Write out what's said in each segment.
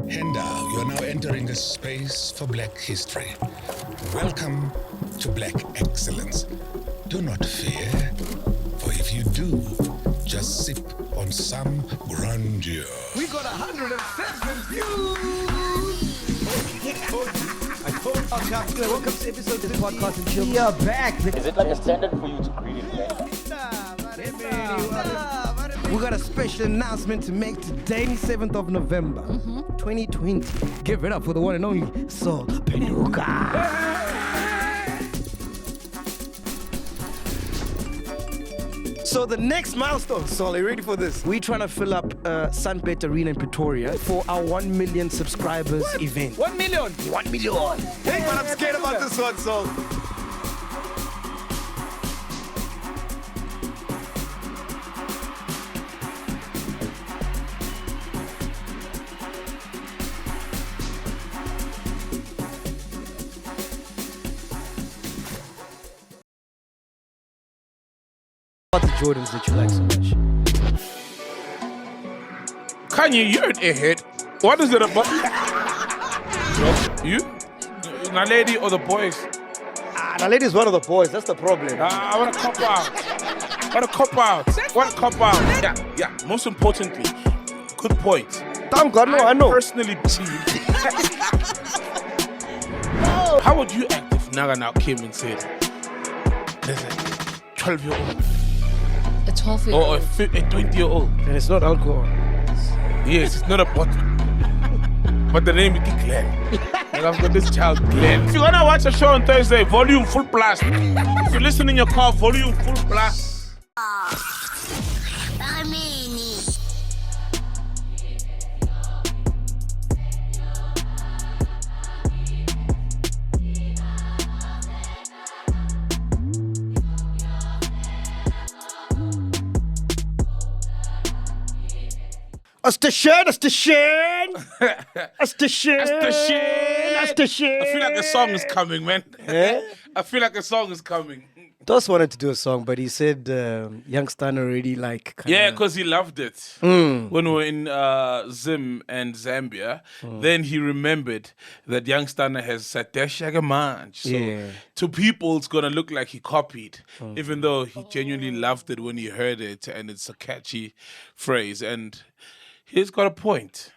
Henda, you are now entering a space for Black history. Welcome to Black excellence. Do not fear, for if you do, just sip on some grandeur. We got 107 views! I told UNCAPPED. Welcome to episode of the podcast and chill. We are back. Is it like a standard for you to greet it? We got a special announcement to make today, 7th of November, 2020. Give it up for the one and only Sol Penuka. So the next milestone, Sol, are you ready for this? We're trying to fill up SUNBET Arena in Pretoria for our 1 million subscribers event. 1 million? 1 million. Hey, man, I'm scared about this one, Sol. What the Jordans that you like so much? Kanye, you're an airhead. What is it about? You? My lady or the boys? The lady's one of the boys. That's the problem. I want to cop out. What a cop out. Yeah. Most importantly, good point. Thank God, no, I know. Personally believe. How would you act if Naga now came and said, there's a 12-year-old? A 12-year-old. Or a 20-year-old? And it's not alcohol. Yes, it's not a bottle. But the name is Glenn. And I've got this child, Glenn. If you're gonna watch a show on Thursday, volume full blast. If you listen in your car, volume full blast. That's the shit. I feel like a song is coming, man. I feel like a song is coming. Dos wanted to do a song, but he said Youngster already like. Yeah, because he loved it. When we were in Zim and Zambia, then he remembered that Youngster has Sateshaga Manch. So to people, it's going to look like he copied, even though he genuinely loved it when he heard it, and it's a catchy phrase. And he's got a point.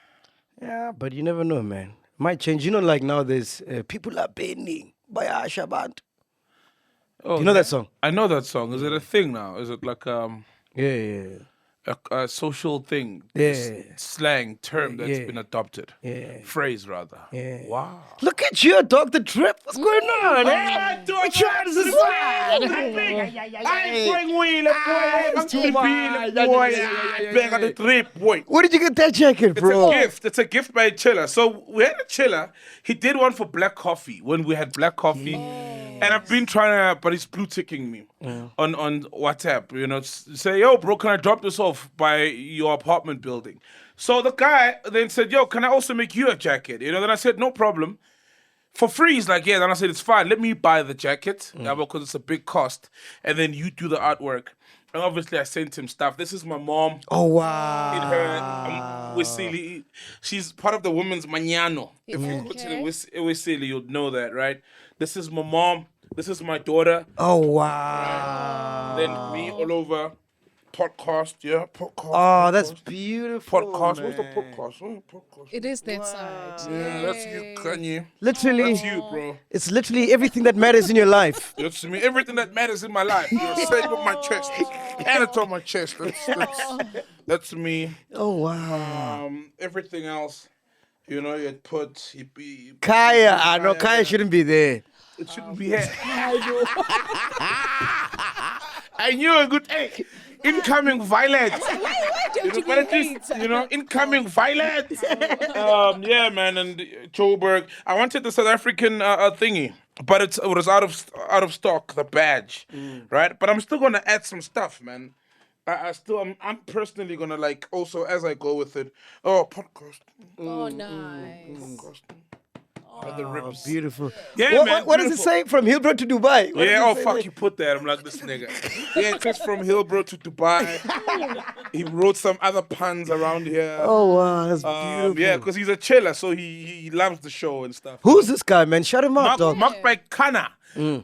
Yeah, but you never know, man. Might change. You know, like now there's people are bending by Asha Band. Oh, you know that song? I know that song. Is it a thing now? Is it like Yeah. a social thing? Yeah. Slang term that's been adopted. Yeah. Phrase rather. Yeah. Wow. Look at you, dog. The drip. What's going on? Which one is this? I the trip, boy. Where did you get that jacket, bro? It's a gift. It's a gift by a chiller. So we had a chiller. He did one for Black Coffee when we had Black Coffee. And I've been trying to, but he's blue ticking me on WhatsApp. You know, say, yo, bro, can I drop this off by your apartment building? So the guy then said, yo, can I also make you a jacket? You know, then I said, no problem. For free, he's like, yeah. Then I said, it's fine. Let me buy the jacket because it's a big cost. And then you do the artwork. And obviously, I sent him stuff. This is my mom. Oh, wow. In her, Wisili. She's part of the women's Mañano. If you go to the Wisili, you'll know that, right? This is my mom. This is my daughter. Oh, wow. Then me all over. Podcast, podcast. Oh, that's beautiful. Podcast. Man. What's the podcast? Podcast. It is that side. Yeah, that's you, Kanye. Literally. That's you, bro. It's literally everything that matters in your life. That's me. Everything that matters in my life. You're saying on my chest. And it's on my chest. That's me. Oh, wow. Everything else, you know, you'd put... Kaya. I know Kaya shouldn't be there. It shouldn't be here. I knew a good... Hey, incoming violence. Why don't you get AIDS? You know, incoming violence. Yeah, man, and Joburg. I wanted the South African thingy, but it was out of stock, the badge, right? But I'm still gonna add some stuff, man. I'm personally gonna like also as I go with it. Oh, podcast. Oh, nice. the ribs. Beautiful. Yeah, man, What does it beautiful. say? From Hillbrow to Dubai? What Yeah, does oh it say fuck, there? you put that. I'm like, this nigga. Yeah, it says from Hillbrow to Dubai. He wrote some other puns around here. Oh, wow, that's beautiful. Yeah, because he's a chiller, so he loves the show and stuff. Who's this guy, man? Shout him out, dog. Marked by Kana.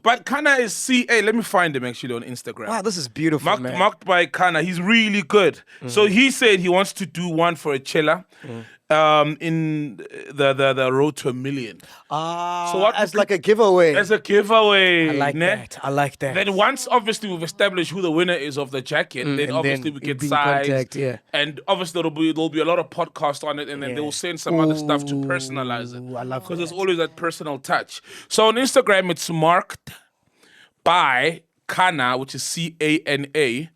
But Kana is CA. Let me find him actually on Instagram. Wow, this is beautiful, man. Marked by Kana. He's really good. So he said he wants to do one for a chiller. In the road to 1 million. So what as like a giveaway. As a giveaway. I like ne? that. I like that. Then once obviously we've established who the winner is of the jacket, then and obviously then we you'll get be in sized. contact, yeah. And obviously there'll be a lot of podcasts on it, and then they will send some other stuff to personalize it. I love because there's always that personal touch. So on Instagram it's marked by Kana, which is CANA.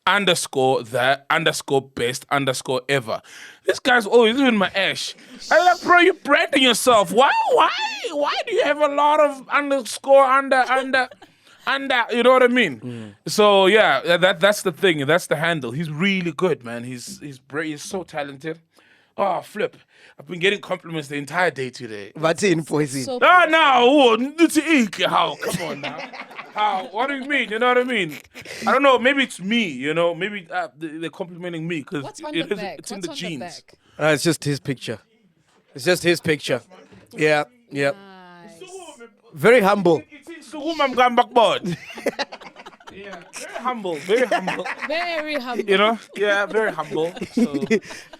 _the_best_ever. This guy's always in my ash. I'm like, bro, you're branding yourself. Why do you have a lot of underscore under? You know what I mean? So yeah, that's the thing. That's the handle. He's really good, man. He's so talented. Oh, flip. I've been getting compliments the entire day today. What's in poison? So How? Come on now. How? What do you mean? You know what I mean? I don't know. Maybe it's me. You know. Maybe they're complimenting me because what's on the back? it's in What's the on genes. the back? It's just his picture. It's just his picture. Yeah. Nice. Very humble. Yeah, very humble. Very humble. Very humble. You know? Yeah, very humble. So,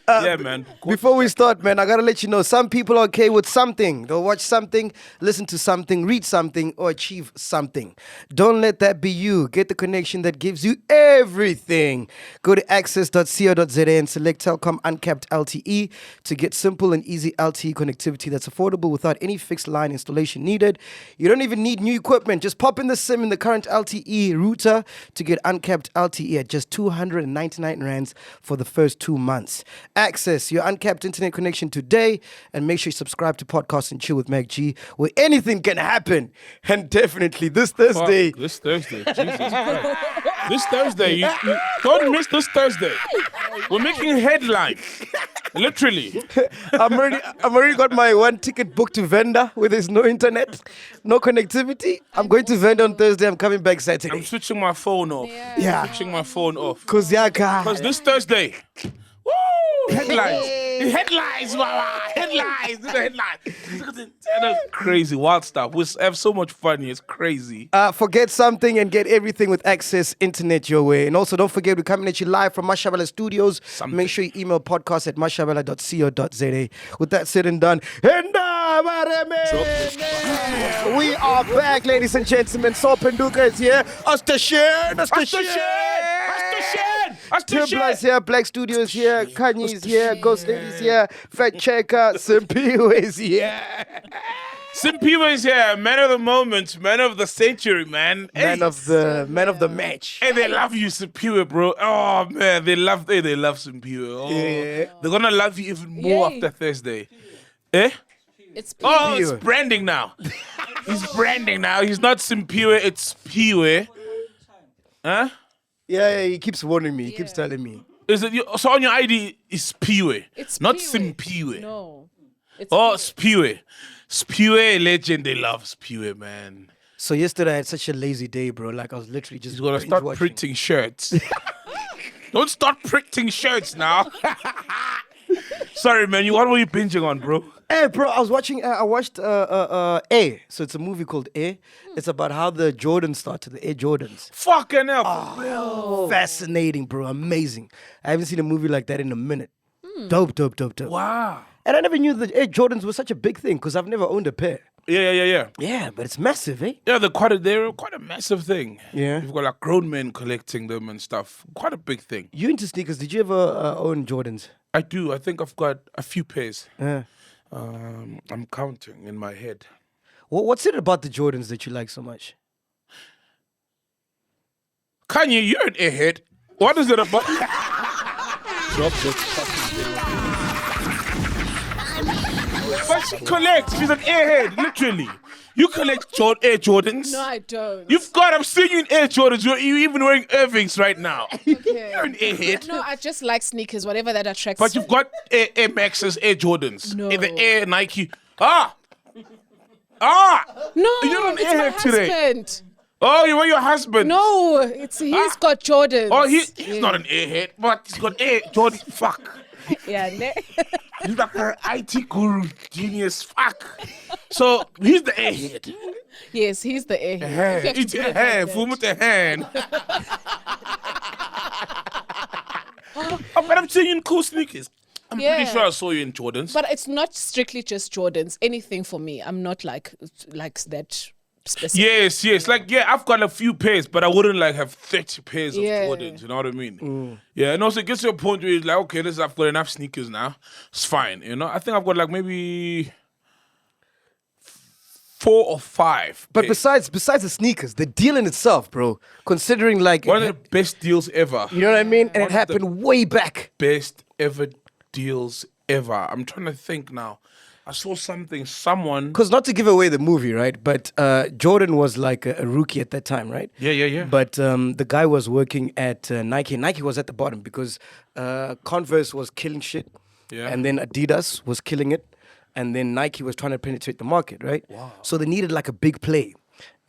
yeah, man. Before we start, man, I gotta let you know some people are okay with something. They'll watch something, listen to something, read something, or achieve something. Don't let that be you. Get the connection that gives you everything. Go to access.co.za and select Telkom Uncapped LTE to get simple and easy LTE connectivity that's affordable without any fixed line installation needed. You don't even need new equipment. Just pop in the SIM in the current LTE router to get uncapped LTE at just 299 rands for the first 2 months. Access your uncapped internet connection today and make sure you subscribe to Podcast and Chill with MacG, where anything can happen. And definitely this Thursday. Fuck, this Thursday. Jesus Christ. This Thursday. You don't miss this Thursday. We're making headlines. Literally. I'm already got my one ticket booked to Venda where there's no internet, no connectivity. I'm going to Venda on Thursday. I'm coming back Saturday. I'm switching my phone off. Yeah. Switching my phone off. Because This Thursday. Woo! Headlines. Headlines, mama. Headlines. Do the headlines. That's crazy. Wild stuff. We have so much fun here. It's crazy. forget something and get everything with Access Internet your way. And also, don't forget, we're coming at you live from Mashabala Studios. Make sure you email podcast@mashabala.co.za. With that said and done, we are back, ladies and gentlemen. So Penduka is here. Astashen. Timbla's here. Black Studio is here. Kanye is here. Ghost Lady is here. Fact Checker. Simpiwe is here. Simpiwe is here. Man of the moment. Man of the century, man. Man of the match. Hey, they love you, Simpiwe, bro. Oh man, they love Simpiwe. Oh, Yeah. they're gonna love you even more Yay. after Thursday. Eh? It's Oh, it's Piwe. branding now. He's branding now. He's not Simpiwe, it's Piwe. Huh? Yeah, he keeps warning me. He keeps telling me. Is it so on your ID is Piwe? It's not Piwe. Simpiwe. No. It's Oh, Piwe. Spiwe legend. They love Spiwe, man. So yesterday I had such a lazy day, bro. Like I was literally just He's gonna start binge-watching. printing shirts. Don't start printing shirts now. Sorry, man. What were you binging on, bro? Hey, bro, I watched A. So it's a movie called A. It's about how the Jordans started, the Air Jordans. Fucking hell. Fascinating, bro. Amazing. I haven't seen a movie like that in a minute. Dope. Wow. And I never knew that Air Jordans were such a big thing because I've never owned a pair. Yeah. Yeah, but it's massive, eh? Yeah, they're quite a massive thing. Yeah. You've got like grown men collecting them and stuff. Quite a big thing. You into sneakers? Did you ever own Jordans? I do. I think I've got a few pairs. Yeah. I'm counting in my head. What's it about the Jordans that you like so much? Kanye, you're an airhead. What is it about? Drop this fucking thing. But she collects. She's an airhead, literally. You collect Air Jordans. No, I don't. I'm seeing you in Air Jordans. You're even wearing Irvings right now. Okay. You're an airhead. No, I just like sneakers, whatever that attracts. But you've got Air Maxes, Air Jordans. No. The Air Nike. Ah! No, You're an it's my airhead today. husband. Oh, you want your husband? No, he's got Jordans. Oh, he's not an airhead, but he's got air. Jordan, fuck. Yeah, He's like an IT guru, genius, fuck. So he's the airhead. yes, he's the airhead. If you have to It's put a it like hand, that. fool with the hand. But I'm seeing you in cool sneakers. I'm pretty Yeah. sure I saw you in Jordans. But it's not strictly just Jordans. Anything for me. I'm not like that specific. Yes. Like, yeah, I've got a few pairs, but I wouldn't like have 30 pairs of Yeah. Jordans. You know what I mean? Yeah, and also it gets to a point where you're like, okay, I've got enough sneakers now. It's fine. You know, I think I've got like maybe 4 or 5. But pairs. besides the sneakers, the deal in itself, bro, considering like, One of the best deals ever. you know what I mean? And One it of the happened way back. Best ever deals ever. I'm trying to think now. I saw someone. Because not to give away the movie, right? But Jordan was like a rookie at that time, right? Yeah. But the guy was working at Nike. Nike was at the bottom because Converse was killing shit. Yeah. And then Adidas was killing it. And then Nike was trying to penetrate the market, right? Wow. So they needed like a big play.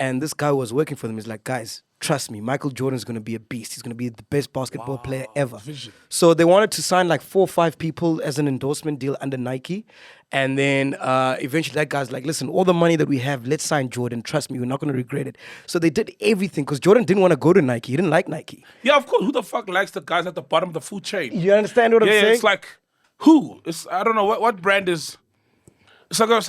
And this guy was working for them. He's like, guys, trust me, Michael Jordan's going to be a beast. He's going to be the best basketball player ever. Vision. So they wanted to sign like 4 or 5 people as an endorsement deal under Nike. And then eventually that guy's like, listen, all the money that we have, let's sign Jordan. Trust me, we're not going to regret it. So they did everything because Jordan didn't want to go to Nike. He didn't like Nike. Yeah, of course. Who the fuck likes the guys at the bottom of the food chain? You understand what I'm Yeah, saying? it's like, who? I don't know, what brand is... It's like, I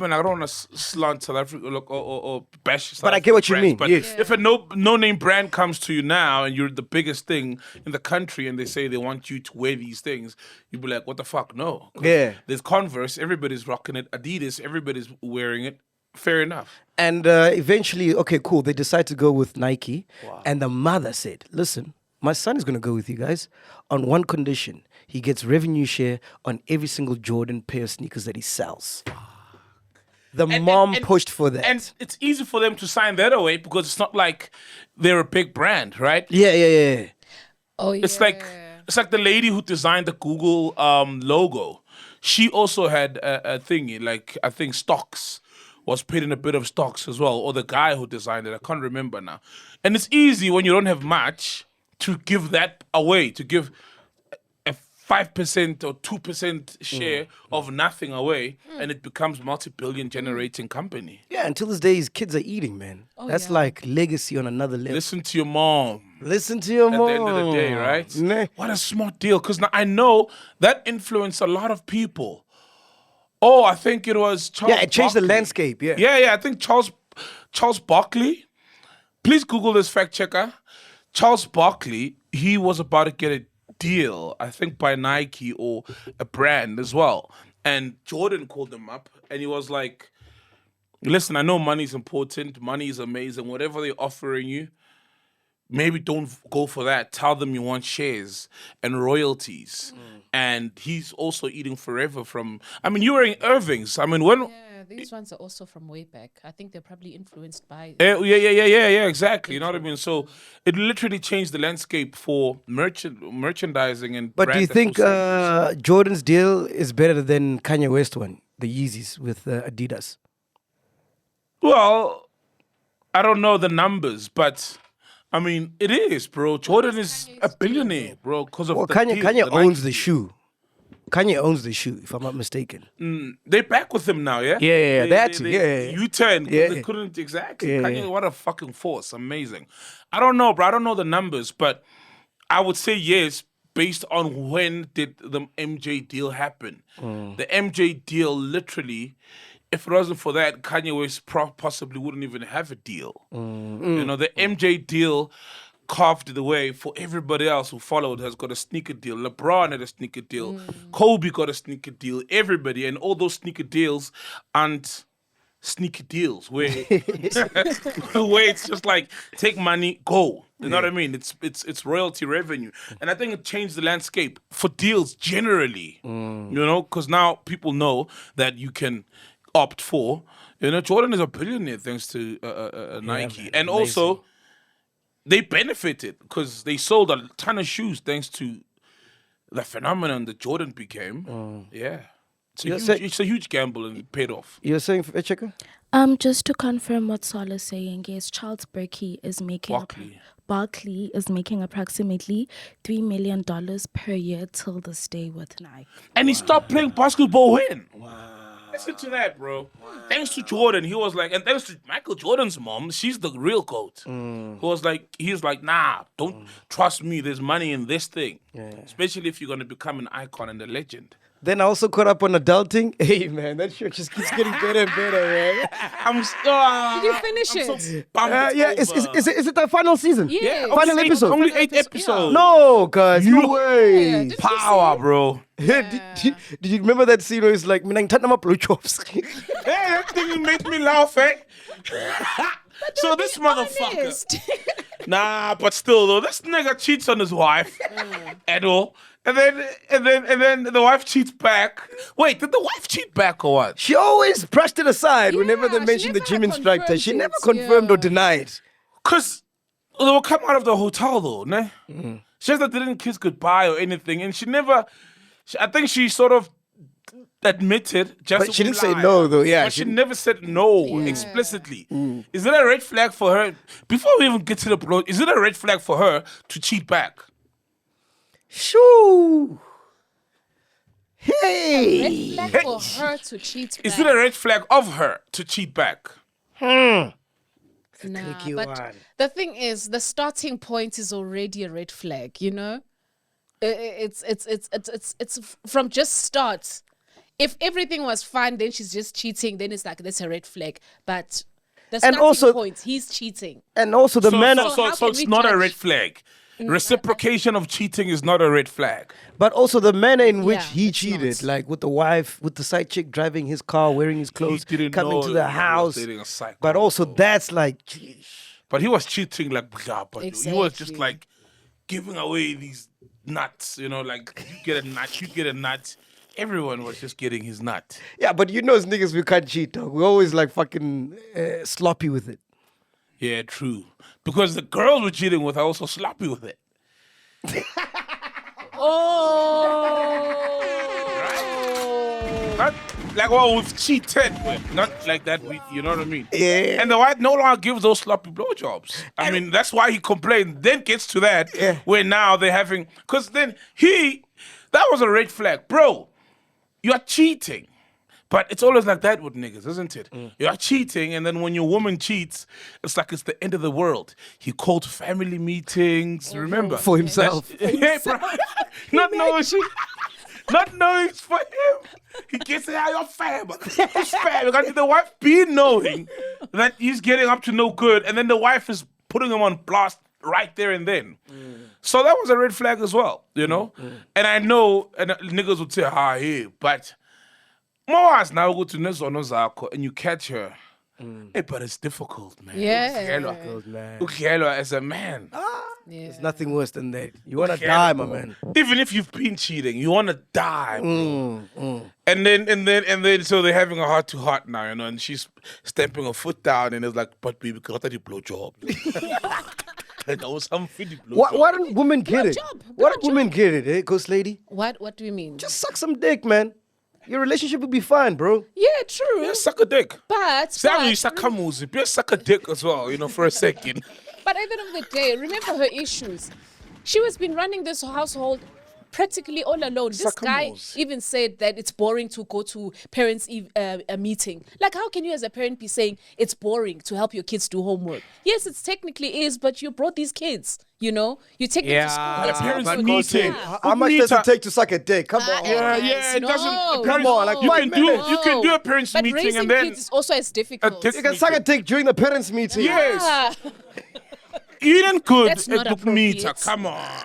don't want to slant South Africa or bash South But I get what you brands, mean, But yes. if a no-name brand comes to you now and you're the biggest thing in the country and they say they want you to wear these things, you'd be like, what the fuck? No. 'Cause Yeah. There's Converse, everybody's rocking it. Adidas, everybody's wearing it. Fair enough. And eventually, okay, cool. They decide to go with Nike. And the mother said, listen, my son is going to go with you guys on one condition. He gets revenue share on every single Jordan pair of sneakers that he sells. The mom pushed for that. And it's easy for them to sign that away because it's not like they're a big brand, right? Yeah. Oh, yeah. It's like the lady who designed the Google logo. She also had a thingy, like I think Stocks was paid in a bit of stocks as well, or the guy who designed it. I can't remember now. And it's easy when you don't have much to give that away, to give a 5% or 2% share of nothing away, and it becomes multi-billion generating company. Yeah, until this day, his kids are eating, man. That's yeah. like legacy on another level. Listen to your mom. Listen to your At mom. the end of the day, right? Nah. What a smart deal. Because now I know that influenced a lot of people. Oh, I think it was Charles Yeah, it changed the Barkley. landscape, yeah. Yeah, I think Charles Barkley. Please Google this fact checker. Charles Barkley, he was about to get a deal, I think by Nike or a brand as well. And Jordan called him up and he was like, listen, I know money's important, money is amazing, whatever they're offering you, maybe don't go for that. Tell them you want shares and royalties. And he's also eating forever from, I mean, you were in Irving's. I mean, when... Yeah, these ones are also from way back. I think they're probably influenced by. Yeah, exactly. You know what I mean? So it literally changed the landscape for merchandising and But do brand you think associations. Jordan's deal is better than Kanye West one, the Yeezys with Adidas? Well, I don't know the numbers, but I mean, it is, bro. Jordan is a billionaire, bro, because of Well, the Kanye deal, the owns Nike the deal. shoe. Kanye owns the shoe, if I'm not mistaken. They back with him now, yeah? Yeah, they had to, yeah. U-turn, Yeah. they couldn't exactly. Yeah, Kanye, yeah. what a fucking force, amazing. I don't know, bro. I don't know the numbers, but I would say yes, based on when did the MJ deal happen. The MJ deal, literally, if it wasn't for that, Kanye West possibly wouldn't even have a deal. You know, the MJ deal carved the way for everybody else who followed, has got a sneaker deal. LeBron had a sneaker deal. Kobe got a sneaker deal. Everybody. And all those sneaker deals aren't sneaker deals where, where it's just like, take money, go. You know what I mean? It's royalty revenue. And I think it changed the landscape for deals generally. You know, because now people know that you can opt for. You know, Jordan is a billionaire thanks to Nike. man, And amazing. also, they benefited because they sold a ton of shoes thanks to the phenomenon that Jordan became. Yeah. It's a huge gamble and it paid off. You're saying, Chika? Just to confirm what Saul is saying, yes, Charles Barkley is making approximately $3 million per year till this day with Nike. And he stopped playing basketball when? Wow. Listen to that, bro. Thanks to Jordan, he was like, and thanks to Michael Jordan's mom, she's the real GOAT. He's like, nah, don't trust me. There's money in this thing. Yeah. Especially if you're going to become an icon and a legend. Then I also caught up on adulting. Hey, man, that shit just keeps getting better and better, man. Did you finish it? So pumped is it the final season? Yeah. Final episode? Only 8 episodes. No, guys, no way. Did you Power, bro. Did you remember that scene where it's like, "Mina ngithanda ama-blowjobs." Hey, that thing made me laugh, eh? So this motherfucker. Nah, but still though, this nigga cheats on his wife at all. And then the wife cheats back. Wait, did the wife cheat back or what? She always brushed it aside whenever they mentioned the gym instructor. She never confirmed or denied. Cause they will come out of the hotel though, ne? She just didn't kiss goodbye or anything, and I think she sort of admitted just. But she didn't say no though. Yeah, but she never said no explicitly. Is it a red flag for her? Before we even get to the blow, is it a red flag for her to cheat back? Shoo! Hey! Red flag for her to cheat back. Is it a red flag of her to cheat back? Nah, tricky but one. the thing is, the starting point is already a red flag. You know, it's from just start. If everything was fine, then she's just cheating. Then it's like that's a red flag. But the starting point, he's cheating. And also the manner. So it's not a red flag. Reciprocation of cheating is not a red flag. But also the manner in which he it's cheated, not. like with the wife, with the side chick driving his car, wearing his clothes, didn't coming know to the he was house. dating a psycho. But also that's like, geez. But he was cheating like, but he was just Exactly. like giving away these nuts, you know, like you get a nut. Everyone was just getting his nut. Yeah, but you know as niggas we can't cheat, dog. We're always like fucking sloppy with it. Yeah, true. Because the girls we're cheating with are also sloppy with it. Not like what we've cheated with. Not like that, you know what I mean? Yeah. And the wife no longer gives those sloppy blowjobs. I mean, that's why he complained. Then gets to that where now they're having... Because then that was a red flag. Bro, you are cheating. But it's always like that with niggas, isn't it? You are cheating, and then when your woman cheats, it's like it's the end of the world. He called family meetings, remember? For himself. Yeah, bro. Not knowing it's for him. He gets it out of fam. It's fam. Because the wife being knowing that he's getting up to no good, and then the wife is putting him on blast right there and then. So that was a red flag as well, you know? And I know, and niggas would say, yeah, but... More as now go to Nezono Zako and you catch her. Hey, but it's difficult, man. Yeah. Ukhelwa as a man. There's nothing worse than that. You want to die, my man. Even if you've been cheating, you want to die, bro. And then, so they're having a heart-to-heart now, you know, and she's stamping her foot down and it's like, but baby, got that blow job. Why don't women get it? Why don't women get it, ghost lady? What do you mean? Just suck some dick, man. Your relationship will be fine, bro. Yeah, true. Yeah, suck a dick. But You suck a music. You suck a dick as well, you know, for a second. But at the end of the day, remember her issues. She has been running this household practically all alone. This guy even said that it's boring to go to parents' a meeting. Like, how can you as a parent be saying it's boring to help your kids do homework? Yes, it technically is, but you brought these kids, you know? You take them to school. But a parents' It's meeting. How much does it take to suck a dick? Come on. Yeah, it No. doesn't. Come on, like, You can do a parents' But meeting raising and then... kids is also as difficult. You can suck a dick during the parents' meeting. Yes. Ah, You didn't good That's not at book meter. appropriate. Come on.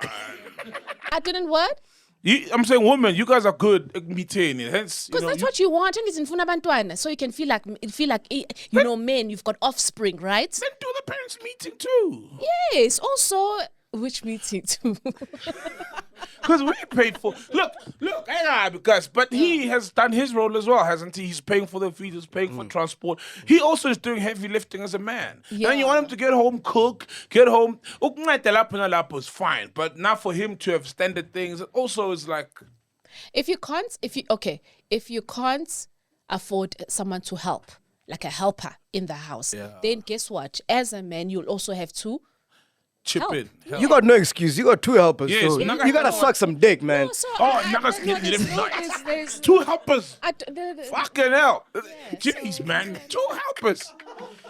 I didn't what? I'm saying, women, you guys are good at meeting. Hence, Because that's what you want, and it's in Funabantwana. So you can feel like you know, men, you've got offspring, right? Then do the parents' meeting too. Yes. Also, which meeting too? Because we paid for. Look, but he has done his role as well, hasn't he? He's paying for the fees, he's paying for transport. He also is doing heavy lifting as a man. Yeah. And you want him to get home, cook, get home. Is fine, but now for him to have standard things, it also is like. If you can't afford someone to help, like a helper in the house, then guess what? As a man, you'll also have to Chip help. in. Help. You got no excuse. You got 2 helpers. Yes, so Naga- you gotta suck some dick, man. No, so Naga's getting them there's- nice. 2 helpers. the- Fucking hell. Jeez, man. 2 helpers.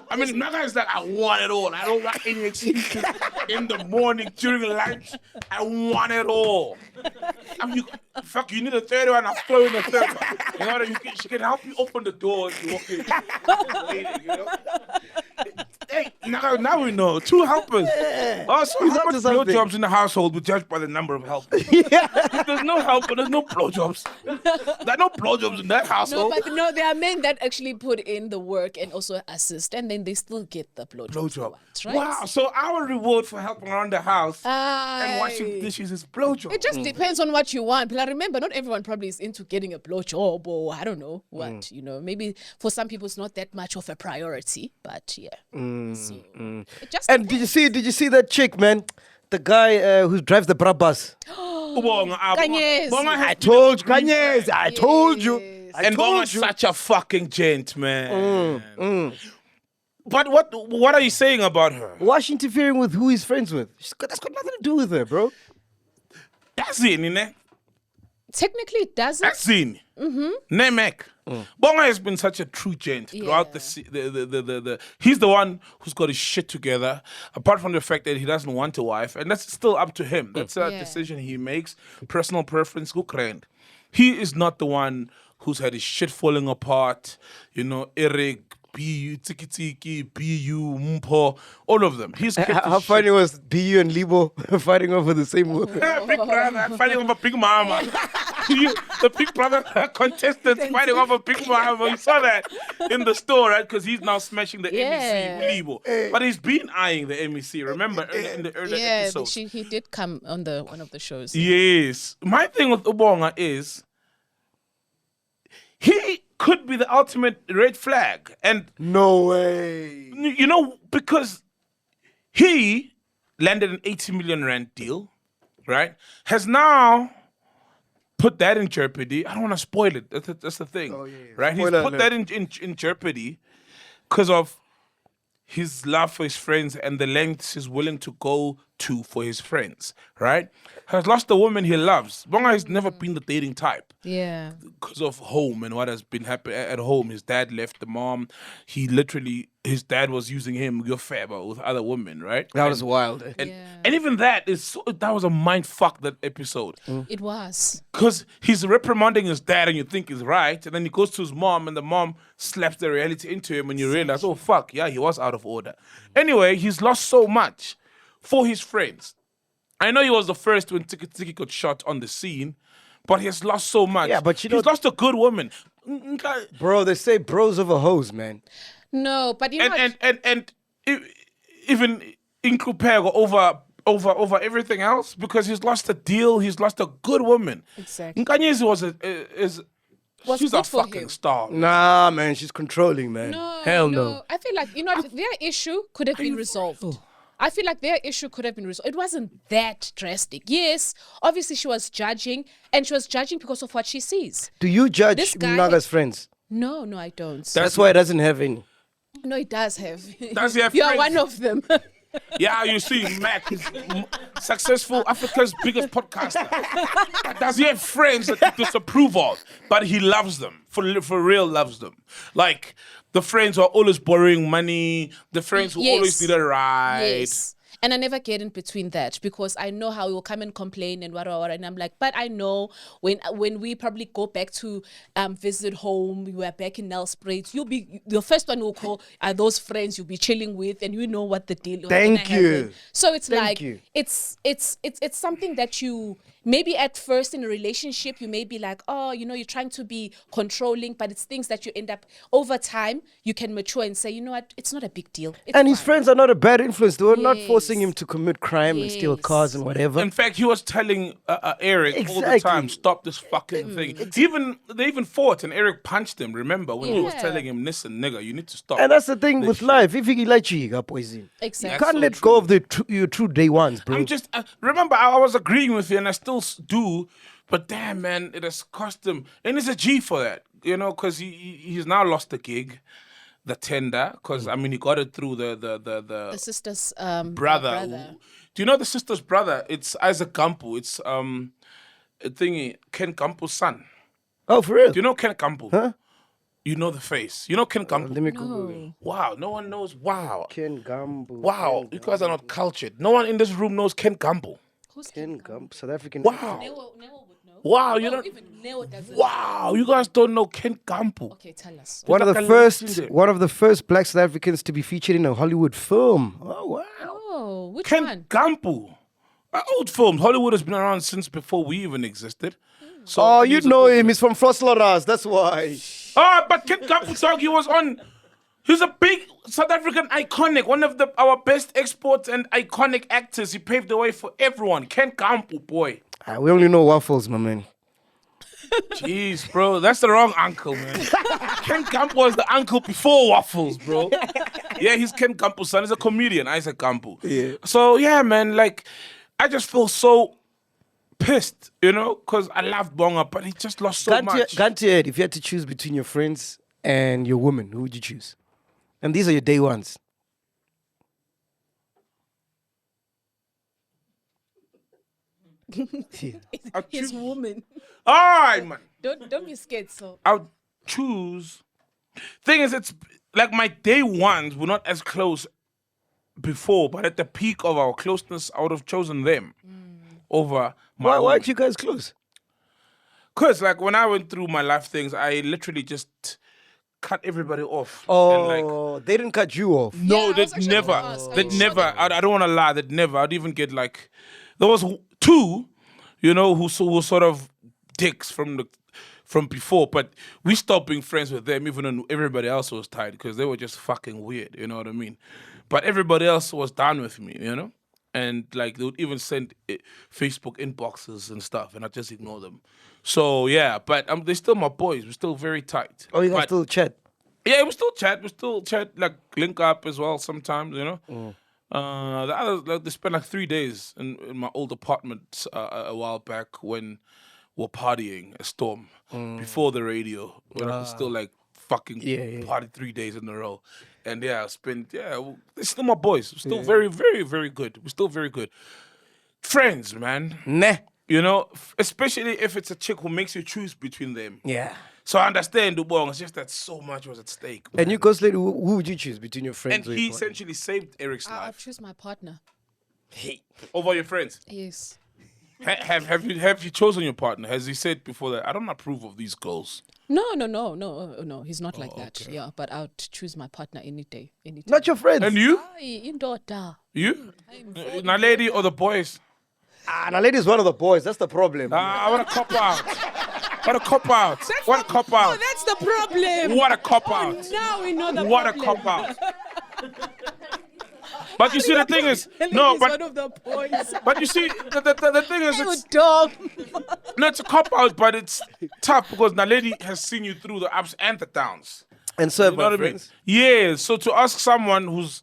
I mean, Naga is like, I want it all. I don't want any excuses in the morning, during lunch. I want it all. I mean, you need a third one, I'll throw in a third one. You know what I mean? She can help you open the door as you walk in. Lady, you know? Hey, now we know. 2 helpers. Also, how up much to something. blowjobs in the household we judge by the number of helpers. If there's no helper, there's no blowjobs. There are no blowjobs in that No, household. but no, there are men that actually put in the work and also assist, and then they still get the blowjob. Right? Wow, so our reward for helping around the house and washing Aye. dishes is blowjob. It just depends on what you want. But I remember, not everyone probably is into getting a blowjob or I don't know what. You know, maybe for some people it's not that much of a priority. But yeah, so it just And did you see that chick, man? The guy who drives the Brabus. Kanyezi. I Told you, Kanyezi. I told you. I And told Bonga's you. such a fucking gent, man. But what are you saying about her? Wash interfering with who he's friends with. That's got nothing to do with her, bro. That's it, ne? Technically, it doesn't. That's it. Nemek. Bonga has been such a true gent throughout the he's the one who's got his shit together, apart from the fact that he doesn't want a wife, and that's still up to him. That's a decision he makes, personal preference, go grand. He is not the one who's had his shit falling apart, you know, Eric, BU, Tiki Tiki, BU, Mpo, all of them. He's kept How his funny was BU and Libo fighting over the same woman? Big brother fighting over Big Mama. The Big Brother contestants fighting over Big Mama. You saw that in the store, right? Because he's now smashing the MEC Libo. But he's been eyeing the MEC, remember, in the earlier episodes. He did come on one of the shows. Yes. My thing with Ubonga is he could be the ultimate red flag. And No way. you know, because he landed an 80 million rand deal, right? Has now put that in jeopardy. I don't want to spoil it. That's the thing, right? He's Spoiler put that in jeopardy because of his love for his friends and the lengths he's willing to go to for his friends, right? Has lost the woman he loves. Bonga has never been the dating type. Yeah. Because of home and what has been happening at home. His dad left the mom. His dad was using him, your faba, with other women, right? That was wild. And even that was a mind fuck, that episode. It was. Because he's reprimanding his dad and you think he's right. And then he goes to his mom and the mom slaps the reality into him and you realize, oh fuck, yeah, he was out of order. Anyway, he's lost so much for his friends. I know he was the first when Tiki Tiki got shot on the scene, but he has lost so much. Yeah, but you he's know- lost a good woman. Bro, they say bros over hoes, man. No, but you know what? And even Inkupego over everything else, because he's lost a deal, he's lost a good woman. Exactly. Nkanyezi Was she's good a for fucking him. star. Nah, man, she's controlling, man. No, Hell no. I feel like, you know, their issue could have been resolved. I feel like their issue could have been resolved. It wasn't that drastic. Yes, obviously she was judging, and she was judging because of what she sees. Do you judge This guy- Naga's friends? No, I don't. That's why it doesn't have any. No, it does have. Does he have You are friends? one of them. Yeah, you see, Mac is successful, Africa's biggest podcaster. Does he have friends that he disapprove of? But he loves them, for real loves them. Like, the friends who are always borrowing money, the friends who always need a ride. Yes. And I never get in between that because I know how he will come and complain and whatever. And I'm like, but I know when we probably go back to visit home, we were back in Nelspruit, you'll be the first one who will call are those friends you'll be chilling with, and you know what the deal is. Thank you. So it's Thank like you. it's something that you maybe at first in a relationship you may be like, oh, you know, you're trying to be controlling, but it's things that you end up over time you can mature and say, you know what, it's not a big deal. It's And his fine. friends are not a bad influence. They were not forcing Yes. him to commit crime and steal Yes. cars and whatever. In fact, he was telling Eric all the Exactly. time, stop this fucking thing. They even fought and Eric punched him, remember, when he was telling him, listen, nigga, you need to stop. And that's the thing this with shit." life. If you like you got poison. Exactly. You can't so let true. go of your true day ones, bro. I'm just, remember, I was agreeing with you and I still do, But damn, man, it has cost him. And he's a G for that, you know, because he's now lost the gig, the tender, because, I mean, he got it through The sister's brother. Do you know the sister's brother? It's Isaac Gampu. It's Ken Gampu's son. Oh, for real? Do you know Ken Gampu? Huh? You know the face. You know Ken Gampu? Let me Google it. Wow, no one knows. Wow. Ken Gambu. Wow, you guys are not cultured. No one in this room knows Ken Gampu. Who's Ken Gambu, South African. Wow. Neo would know. Wow, you don't. Even Neo doesn't. Wow, you guys don't know Ken Gampu. Okay, tell us. One of like the a first, legend. one of the first Black South Africans to be featured in a Hollywood film. Oh wow! Oh, which Ken one? Gampu. Old films. Hollywood has been around since before we even existed. So Oh, you he's a know old him. man. He's from Frostlaras. That's why. Oh, but Ken Gampu, dog, he was on. He's a big South African iconic, one of our best exports and iconic actors. He paved the way for everyone. Ken Gampu, boy. We only know waffles, my man. Jeez, bro, that's the wrong uncle, man. Ken Gampu was the uncle before waffles, bro. Yeah, he's Ken Gampu's son. He's a comedian, Isaac Gampu. Yeah. So yeah, man, like, I just feel so pissed, you know, because I love Bonga, but he just lost so much. Gun to your head, if you had to choose between your friends and your woman, who would you choose? And these are your day ones. His woman. All right, man. Don't be scared. So I'll choose. Thing is, it's like my day ones were not as close before, but at the peak of our closeness, I would have chosen them over my Why own. aren't you guys close? Because, like, when I went through my life things, I literally just cut everybody off. Oh, And, like, they didn't cut you off. no, Yeah, I was they'd actually never. gonna ask, are They'd you sure never. that- I don't want to lie. They'd never. I'd even get, like, there was two, you know, who were sort of dicks from before, but we stopped being friends with them even when everybody else was tight because they were just fucking weird, you know what I mean? But everybody else was down with me, you know? And like they would even send Facebook inboxes and stuff, and I just ignore them. So yeah, but they're still my boys. We're still very tight. Oh, you guys But- still chat? Yeah, we still chat. We still chat, like link up as well sometimes, you know? The others, like, they spent like 3 days in my old apartment a while back when we're partying a storm before the radio. When I was still like fucking party 3 days in a row. And yeah, they're still my boys. We're still very, very, very good. We're still very good. Friends, man. Nah. You know, especially if it's a chick who makes you choose between them. Yeah. So I understand Dubong. It's just that so much was at stake. Man. And you, Ghost Lady, who would you choose between your friends? And or your he partner? essentially saved Eric's I'll life choose my partner. over your friends. Yes. Have you chosen your partner? Has he said before that I don't approve of these goals? No. He's not like that. Yeah, but I would choose my partner any day. Not your friends. And you? Indoda. You? Now, lady or the boys? Now, ladies, one of the boys. That's the problem. I want to cop out. What a cop out. What a cop out. That's the problem. What a cop out. Now we know the What a problem. cop out. But you see, the thing is, no, He's one but of the boys. but you see, the thing is, You it's, dumb. no, it's a cop out, but it's tough because Naledi has seen you through the ups and the downs. And so, You know my what I mean? friends. Yeah. So to ask someone who's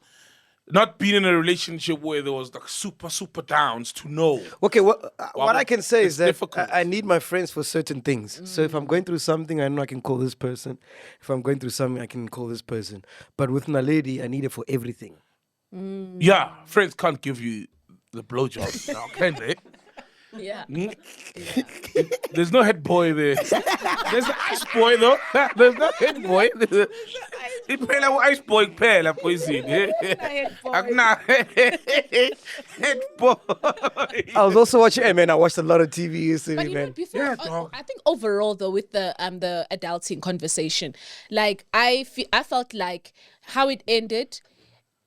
not been in a relationship where there was like super downs to know. Okay, what I can say it's is that difficult. I need my friends for certain things. So if I'm going through something, I know I can call this person. If I'm going through something, I can call this person. But with Naledi, I need it for everything. Yeah, friends can't give you the blowjob now, can they? Yeah. There's no head boy there. There's an ice boy though. There's no head boy. Iphela ice boy kuphela poison. Head boy. Akuna head boy. I was also watching, hey man, I watched a lot of TV yesterday, But you know, man. before, Yeah, dog. I think overall though, with the adulting conversation, like I felt like how it ended.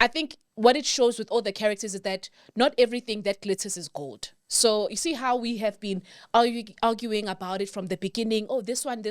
I think what it shows with all the characters is that not everything that glitters is gold. So you see how we have been arguing about it from the beginning. Oh, this one.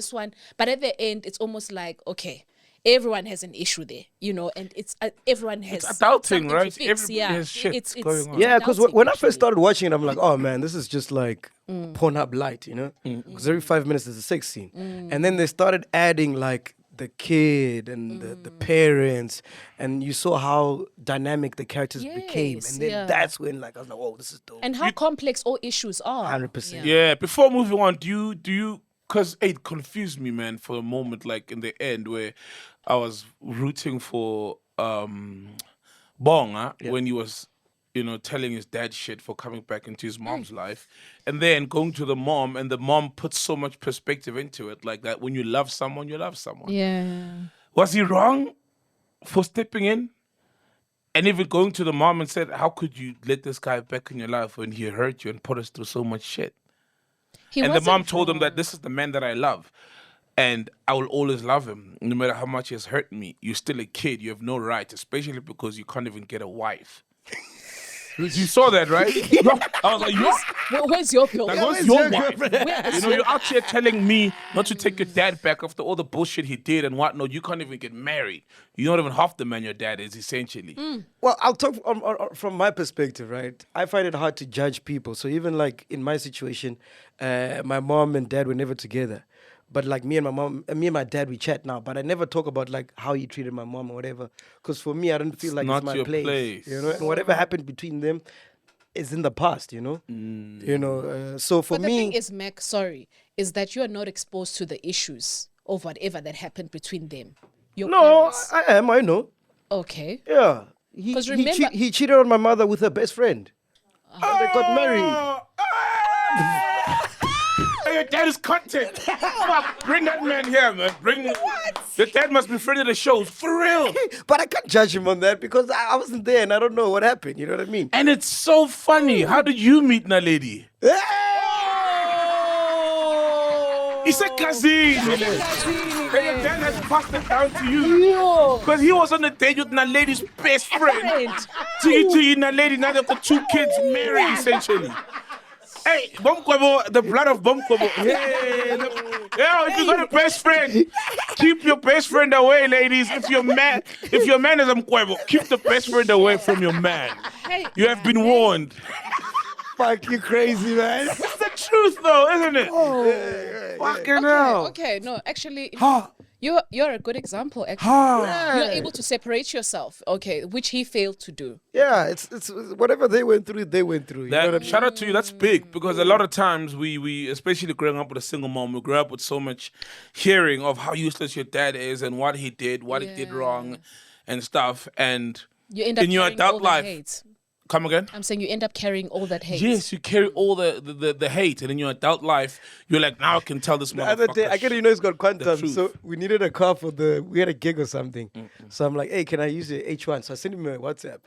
But at the end, it's almost like, okay, everyone has an issue there, you know, and it's everyone has It's adulting, something to right? fix. Everybody Yeah, has shit it's going on. Yeah, because adulting, when I actually. first started watching it, I'm like, oh man, this is just like Pornhub light, you know? Because every 5 minutes there's a sex scene. And then they started adding like the kid and the parents, and you saw how dynamic the characters became, and then that's when like I was like, oh, this is dope. And how complex all issues are. 100%. Yeah. Before moving on, do you? Because it confused me, man, for a moment. Like in the end, where I was rooting for Bonga when he was, telling his dad shit for coming back into his mom's life, and then going to the mom, and the mom puts so much perspective into it, like that. When you love someone, you love someone. Yeah. Was he wrong for stepping in? And even going to the mom and said, how could you let this guy back in your life when he hurt you and put us through so much shit? And the mom told him that this is the man that I love. And I will always love him, no matter how much he has hurt me. You're still a kid. You have no right, especially because you can't even get a wife. You saw that, right? I was like, Where's your girl? like, where's your wife? You're out here telling me not to take your dad back after all the bullshit he did and whatnot. You can't even get married. You're not even half the man your dad is, essentially. Well, I'll talk from my perspective, right? I find it hard to judge people. So even like in my situation, my mom and dad were never together. But like me and my dad, we chat now. But I never talk about like how he treated my mom or whatever. Because for me, I don't feel like Not it's my your place. And whatever happened between them is in the past. So for But the me, thing is, Mac, is that you are not exposed to the issues of whatever that happened between them. Your parents. I am. I know. Okay. Yeah. 'Cause remember- He cheated on my mother with her best friend. And they got married. Hey, your dad is content. Fuck, bring that man here, man. Your dad must be friend of the shows, for real. But I can't judge him on that because I wasn't there and I don't know what happened. You know what I mean? And it's so funny. How did you meet Naledi? He's a cousin. And your dad has passed it down to you. Because he was on a date with Naledi's best friend. Tiki Naledi, now they've got 2 kids married, essentially. Hey, Bomkwebo, the blood of Bomkwebo. If you got a best friend, keep your best friend away, ladies. If your man is a Mkwebo, keep the best friend away from your man. You have been warned. Fuck, you crazy, man. It's the truth, though, isn't it? Fucking hell. Okay, no, actually, you're a good example. Actually, you're able to separate yourself. Okay, which he failed to do. Yeah, it's whatever they went through. You know what I mean? Shout out to you. That's big because a lot of times we especially growing up with a single mom, we grew up with so much hearing of how useless your dad is and what he did, what he did wrong, and stuff. And You end up in your carrying adult all life, that hate. come again. I'm saying you end up carrying all that hate. Yes, you carry all the hate, and in your adult life, you're like, now I can tell this The other day, motherfucker. he's got quantum, truth. so we needed a car we had a gig or something. So I'm like, hey, can I use your H1? So I sent him a WhatsApp.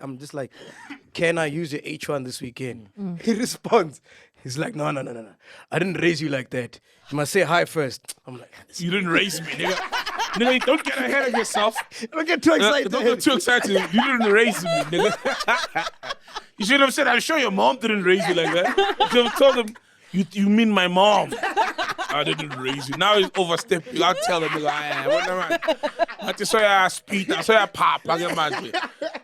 I'm just like, can I use your H1 this weekend? He responds. He's like, no. I didn't raise you like that. You must say hi first. I'm like, You didn't raise me, nigga. Nigga, don't get ahead of yourself. don't get too excited. Don't get too excited. You didn't raise me, nigga. You should have said, I'm sure your mom didn't raise you like that. You should have told him, you mean my mom. I didn't raise you. Now he's overstepping. I'll tell him, nigga, I just saw your speed. I saw your pop. I get mad.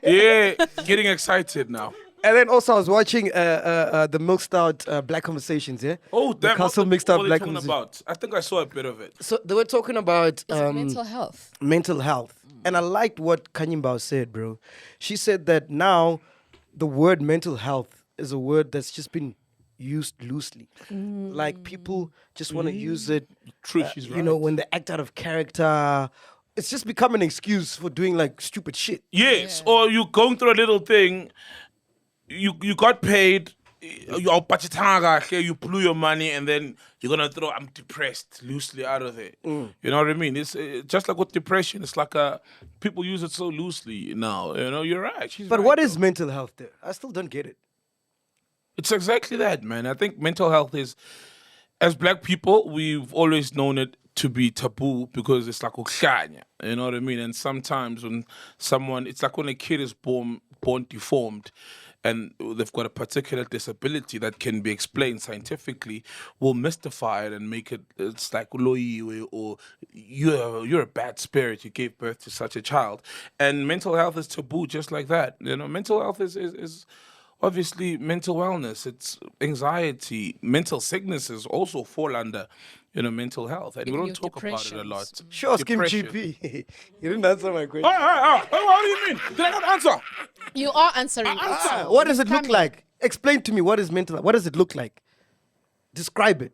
Yeah, getting excited now. And then also I was watching the Milk Stout Black Conversations, yeah? Oh, the damn. Castle Mixed Up What are Black they talking Conversations. about? I think I saw a bit of it. So they were talking about Mental health. mental health. And I liked what Kanyimbao said, bro. She said that now the word mental health is a word that's just been used loosely. Like people just want to use it, True, she's right. when they act out of character. It's just become an excuse for doing like stupid shit. Yes, or you going through a little thing, you got paid, you blew your money, and then you're gonna throw I'm depressed loosely out of it. You know what I mean? It's just like with depression. It's like people use it so loosely now. You're right. She's But right, what is though. mental health there? I still don't get it. It's exactly that, man. I think mental health is, as black people, we've always known it to be taboo because it's like ukuhlanya, you know what I mean? And sometimes when it's like when a kid is born deformed and they've got a particular disability that can be explained scientifically, we'll mystify it and make it's like uloyiwe, or you're a bad spirit, you gave birth to such a child. And mental health is taboo just like that. Mental health is obviously mental wellness, it's anxiety, mental sicknesses also fall under, mental health, and we don't talk about it a lot. Sure, Skim Depression. GP. You didn't answer my question. What do you mean? Did I not answer? You are answering. What does it look like? Explain to me what is mental. What does it look like? Describe it.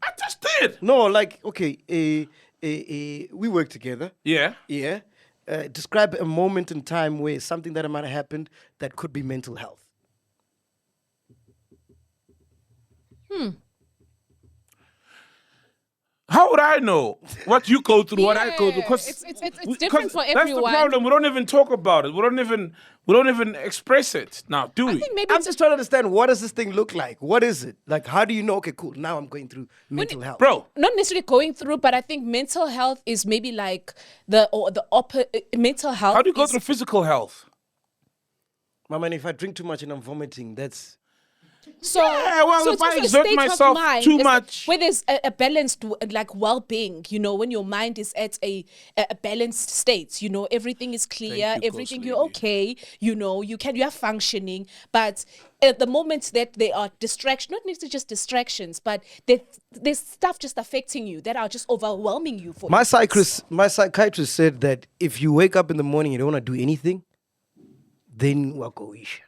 I just did. No, like okay, we work together. Yeah. Yeah. Describe a moment in time where something that might have happened that could be mental health. How would I know what you go through, what I go through? Because it's different for That's everyone. the problem. We don't even talk about it. We don't even express it now, do we? I think maybe I'm just trying to understand, what does this thing look like? What is it? Like, how do you know, okay, cool, now I'm going through mental health? Bro, not necessarily going through, but I think mental health is maybe like the mental health. how do you go is- through physical health? Mama, if I drink too much and I'm vomiting, that's... So, Yeah, well, so if it's I also a exert state of myself mind. too It's much- where there's a balanced like well-being, when your mind is at a balanced state, everything is clear, Thank you, everything Coach you're Lady. okay, you are functioning, but at the moment that they are distraction, not necessarily just distractions, but there's stuff just affecting you that are just overwhelming you. For My instance. psychiatrist said that if you wake up in the morning and you don't want to do anything, then wakoisha.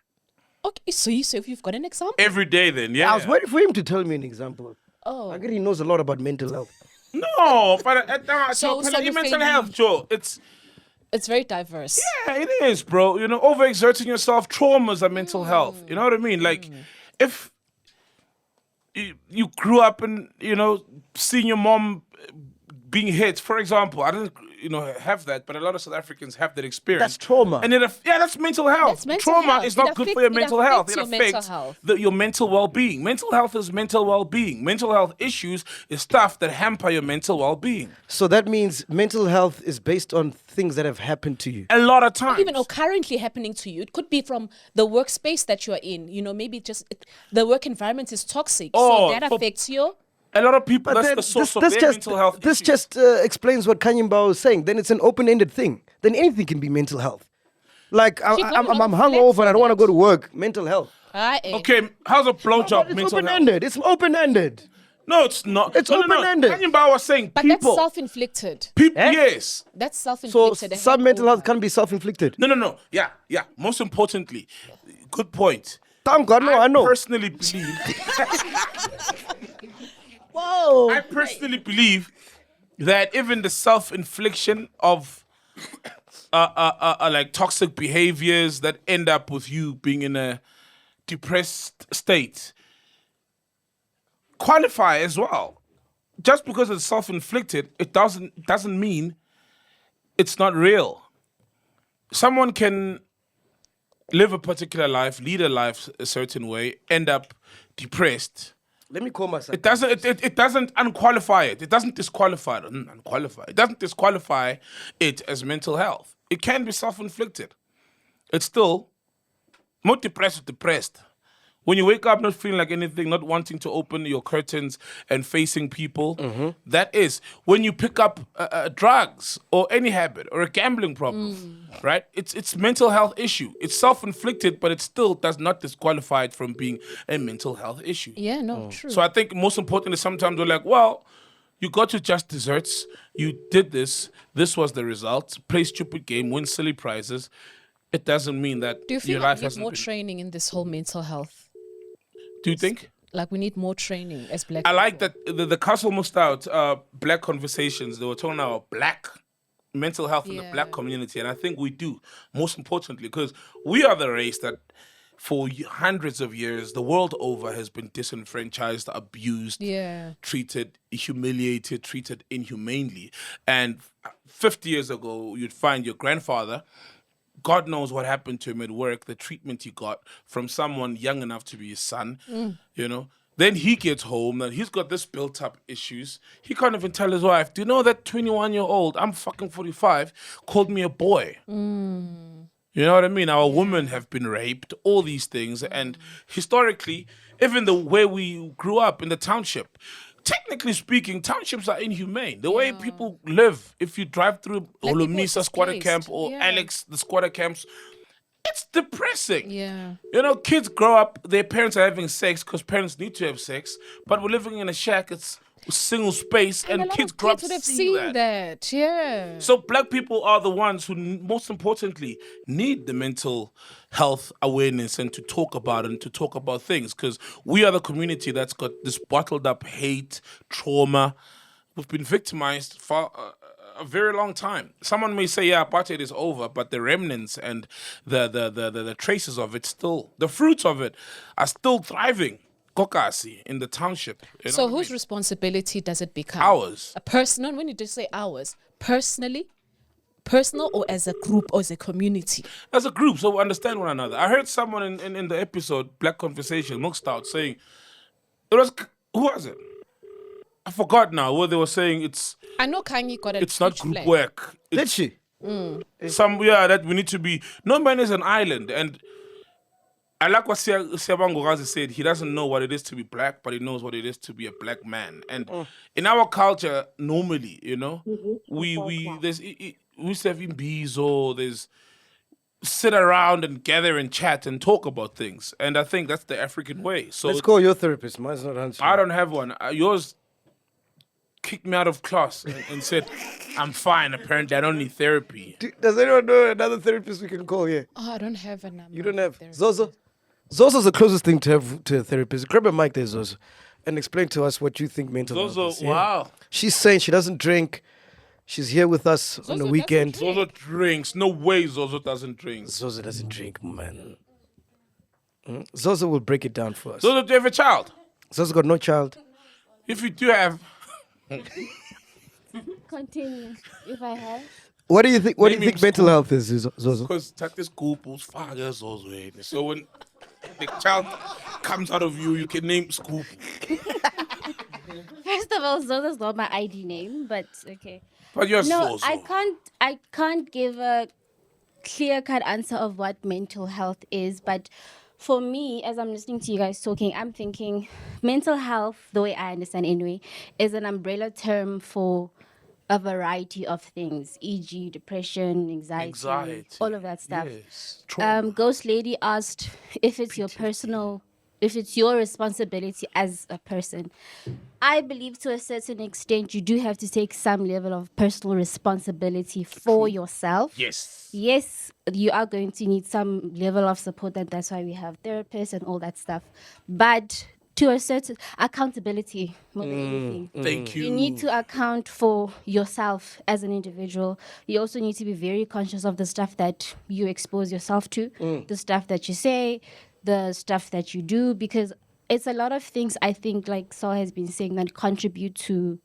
Okay, so if you've got an example. Every day then, yeah. I was waiting for him to tell me an example. Oh. I guess he knows a lot about mental health. No, but So mental you're health, Joe. It's very diverse. yeah, it is, bro. Overexerting yourself, traumas are mental health. You know what I mean? Like, if you grew up and seeing your mom being hit, for example, I didn't have that, but a lot of South Africans have that experience. That's trauma. And that's mental health. That's mental Trauma health. is not It good for affects- your it mental health. affects It your mental affects health. your mental well-being. Mental health is mental well-being. Mental health issues is stuff that hamper your mental well-being. So that means mental health is based on things that have happened to you. A lot of times. Even or currently happening to you. It could be from the workspace that you're in. Maybe just the work environment is toxic. Oh, So that affects you. a lot of people, that's then the source of their mental health this issues. just explains what Kanyimba was saying. Then it's an open-ended thing. Then anything can be mental health. Like She got I'm a lot of hungover and I don't want to flex go to work. Mental health. Okay, how's a blowjob It's mental health? open-ended. It's open-ended. No, it's not. It's no, open-ended. No. Kanyimba was saying But that's people. self-inflicted. Yes. That's So self-inflicted. some mental health can be self-inflicted. No. Yeah. Most importantly, good point. Thank God, no, I know. Personally believe. Whoa. I personally believe that even the self-infliction of like toxic behaviors that end up with you being in a depressed state qualify as well. Just because it's self-inflicted, it doesn't mean it's not real. Someone can live a particular life, lead a life a certain way, end up depressed. Let me call myself. It doesn't unqualify it. It doesn't disqualify it. Unqualify. It doesn't disqualify it as mental health. It can be self-inflicted. It's still more depressed. When you wake up not feeling like anything, not wanting to open your curtains and facing people, that is when you pick up drugs or any habit or a gambling problem, right? It's mental health issue. It's self-inflicted, but it still does not disqualify it from being a mental health issue. Yeah, no, true. So I think most importantly, sometimes we're like, well, you got to just desserts, you did this was the result, play stupid game, win silly prizes. It doesn't mean that Do you feel your like life we need hasn't more been. training in this whole mental health? Do you think? Like we need more training as Black I like people. that the Castle Mustard Black Conversations, they were talking about black mental health in the black Yeah. community. And I think we do, most importantly, because we are the race that for hundreds of years, the world over has been disenfranchised, abused, Yeah. treated, humiliated, treated inhumanely. And 50 years ago, you'd find your grandfather, God knows what happened to him at work, the treatment he got from someone young enough to be his son, Then he gets home and he's got this built-up issues. He can't even tell his wife, do you know that 21-year-old, I'm fucking 45, called me a boy? You know what I mean? Our women have been raped, all these things. And historically, even the way we grew up in the township, technically speaking, townships are inhumane. The way people live, if you drive through Like people Olomisa are squatter displaced. camp or Yeah. Alex, the squatter camps, it's depressing. Yeah. Kids grow up, their parents are having sex because parents need to have sex, but we're living in a shack, it's single space, and a lot kids of grow up kids would have seeing seen that. Yeah. So black people are the ones who, most importantly, need the mental health awareness and to talk about it and to talk about things, because we are the community that's got this bottled up hate, trauma. We've been victimized for a very long time. Someone may say, yeah, apartheid is over, but the remnants and the traces of it still, the fruits of it are still thriving. Kokasi in the township. You know So what I whose mean? responsibility does it become? Ours. A personal, when you just say ours, personal or as a group or as a community? As a group, so we understand one another. I heard someone in the episode, Black Conversation, Milk Stout, saying, who was it? I forgot now, where they were saying I know Kanye got a it's not huge group flag. work. Did It's she? that we need to be, no man is an island. And I like what Siabangogazi said. He doesn't know what it is to be black, but he knows what it is to be a black man. And in our culture, normally, you know, we used to have imbizo, there's sit around and gather and chat and talk about things. And I think that's the African way. So Let's call your therapist. Mine's not answering. I don't have one. Yours kicked me out of class and said, I'm fine. Apparently, I don't need therapy. Does anyone know another therapist we can call here? Oh, I don't have a number. You don't have There. Zozo? Zozo's the closest thing to have to a therapist. Grab a mic there, Zozo, and explain to us what you think mental health Zozo, is. Yeah. wow. She's saying she doesn't drink. She's here with us on the Zozo weekend. doesn't Zozo drinks. No way Zozo doesn't drink. Zozo doesn't drink, man. Zozo will break it down for us. Zozo, do you have a child? Zozo got no child. If you do have, Continue, if I have. What do you think? What do you Name think him mental health is, Zozo? because that is Scoop's father Zozo. So when the child comes out of you, you can name Scoop. First of all, Zozo's not my ID name, but okay. But you're No, Zozo. I can't give a clear-cut answer of what mental health is, but for me, as I'm listening to you guys talking, I'm thinking mental health, the way I understand anyway, is an umbrella term for a variety of things, e.g. depression, anxiety, all of that stuff. Yes. Ghost Lady asked if it's if it's your responsibility as a person. I believe to a certain extent you do have to take some level of personal responsibility for yourself. Yes. Yes, you are going to need some level of support, and that's why we have therapists and all that stuff. But to a certain accountability more than anything. Thank you. You need to account for yourself as an individual. You also need to be very conscious of the stuff that you expose yourself to, the stuff that you say, the stuff that you do, because it's a lot of things, I think, like Saul has been saying, that contribute to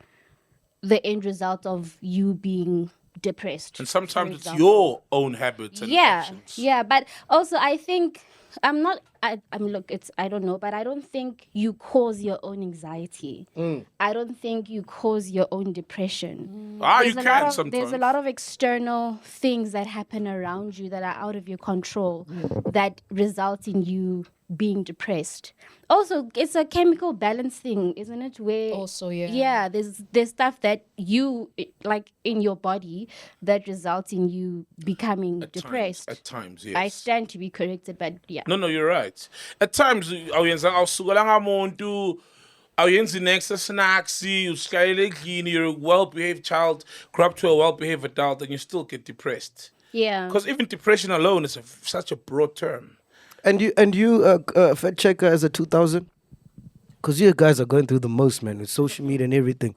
the end result of you being depressed. And sometimes for it's example. your own habits and actions. Yeah, but also I think I don't know, but I don't think you cause your own anxiety. I don't think you cause your own depression. You can sometimes. There's a lot of external things that happen around you that are out of your control that result in you being depressed. Also, it's a chemical balance thing, isn't it? Where Also, yeah. Yeah, there's stuff that you like in your body that results in you becoming depressed. At times, yes. I stand to be corrected, but yeah. No, you're right. At times, awuyenza muntu, awuyenza next snacks, you're a well-behaved child, grow up to a well-behaved adult, and you still get depressed. Yeah. Because even depression alone is such a broad term. And you, Fed Checker as a 2000? Because you guys are going through the most, man, with social media and everything.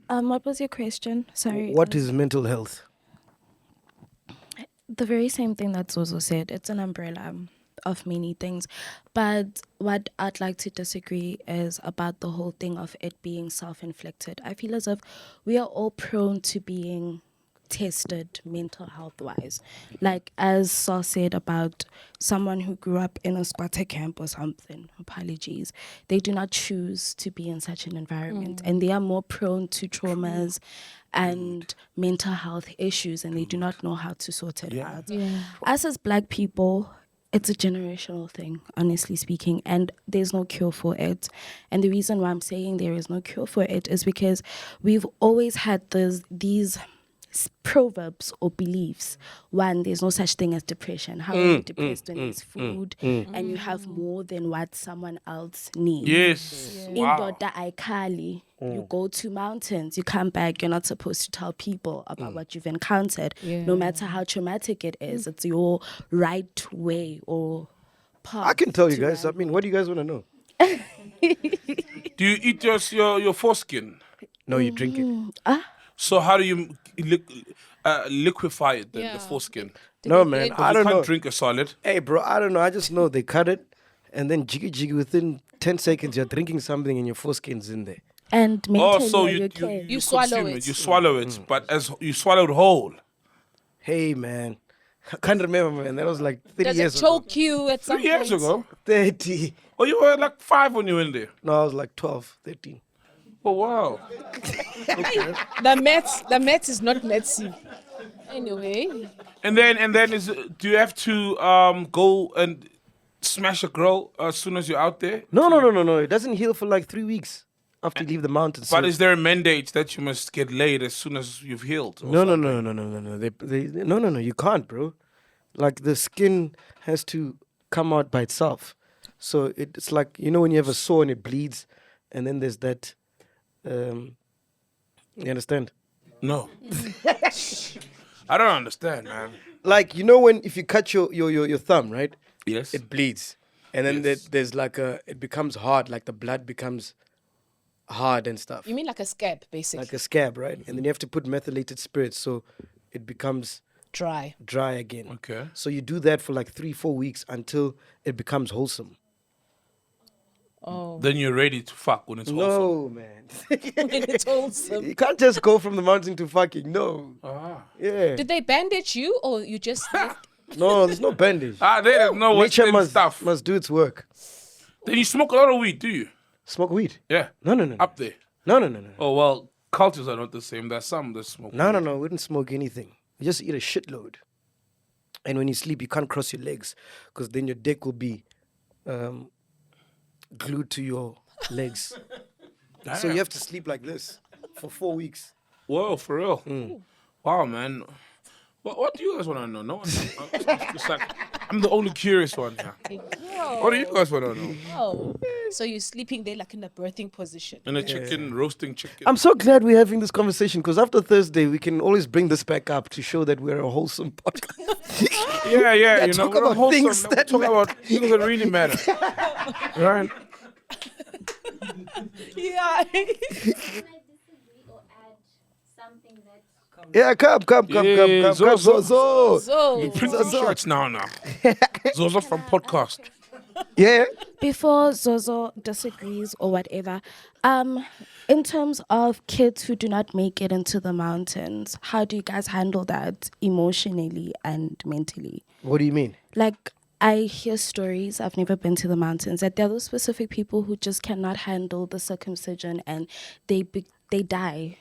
What was your question? Sorry. What is mental health? The very same thing that Zozo said. It's an umbrella of many things. But what I'd like to disagree is about the whole thing of it being self-inflicted. I feel as if we are all prone to being tested mental health wise, like as Saul said about someone who grew up in a squatter camp or something, apologies, they do not choose to be in such an environment and they are more prone to traumas and mental health issues and they do not know how to sort it out. Us as Black people, it's a generational thing, honestly speaking, and there's no cure for it. And the reason why I'm saying there is no cure for it is because we've always had these proverbs or beliefs. One, there's no such thing as depression. How are you depressed when there's food and you have more than what someone else needs? Yes. Wow. Indoda Aikali, you go to mountains, you come back, you're not supposed to tell people about what you've encountered. No matter how traumatic it is, it's your right way or path. I can tell you to guys. I ride. mean, what do you guys want to know? Do you eat your foreskin? No, you drink it. So how do you liquefy it then, the foreskin? No, man, blend I You don't can't know. drink a solid. Hey, bro, I don't know. I just know they cut it, and then jiggy within 10 seconds, you're drinking something and your foreskin's in there. And Oh, mentally, so are you okay? You swallow consume it. You swallow it, but as you swallowed whole. Hey, man. I can't remember, man. That was like 30 Does it years ago. choke you at some 3 years point? ago. 30. Oh, you were like 5 when you went there. No, I was like 12, 13. Oh, wow. The maths is not messy. Anyway, And then do you have to go and smash a girl as soon as you're out there? No. It doesn't heal for like 3 weeks after you leave the mountains. But is there a mandate that you must get laid as soon as you've healed? or No. something? No. You can't, bro. Like the skin has to come out by itself. So it's like, you know, when you have a sore and it bleeds, and then there's that. You understand? No. I don't understand, man. Like, you know, when if you cut your thumb, right? Yes. It bleeds, and then Yes. there's like it becomes hard, like the blood becomes hard and stuff, you mean like a scab, basically. like a scab, right? And then you have to put methylated spirits so it becomes Dry. dry again. Okay. So you do that for like 3-4 weeks until it becomes wholesome. Oh. Then you're ready to fuck when it's wholesome. No, man. It's wholesome. You can't just go from the mountain to fucking. No. Yeah. Did they bandage you or you just left? No, there's no bandage. They don't know what's Nature in stuff. must do its work. Then you smoke a lot of weed, do you? Smoke weed. Yeah. No. Up there. No. Oh, well, cultures are not the same. There's some that smoke. No. We didn't smoke anything. You just eat a shitload. And when you sleep, you can't cross your legs because then your dick will be glued to your legs. So you have to sleep like this for 4 weeks. Whoa, for real? Wow, man. What do you guys want to know? No one. It's like, I'm the only curious one here. What do you guys want to know? Oh. So you're sleeping there like in a birthing position. In a chicken, roasting chicken. I'm so glad we're having this conversation because after Thursday, we can always bring this back up to show that we're a wholesome podcast. Yeah, Yeah, you know, talk we're about wholesome. things that talk matter. about things that really matter. Right? Yeah. Can I disagree or add something that Yeah, come. Zozo. So. We print some shirts now. Zozo from podcast. Yeah. Before Zozo disagrees or whatever, in terms of kids who do not make it into the mountains, how do you guys handle that emotionally and mentally? What do you mean? Like, I hear stories, I've never been to the mountains, that there are those specific people who just cannot handle the circumcision and they die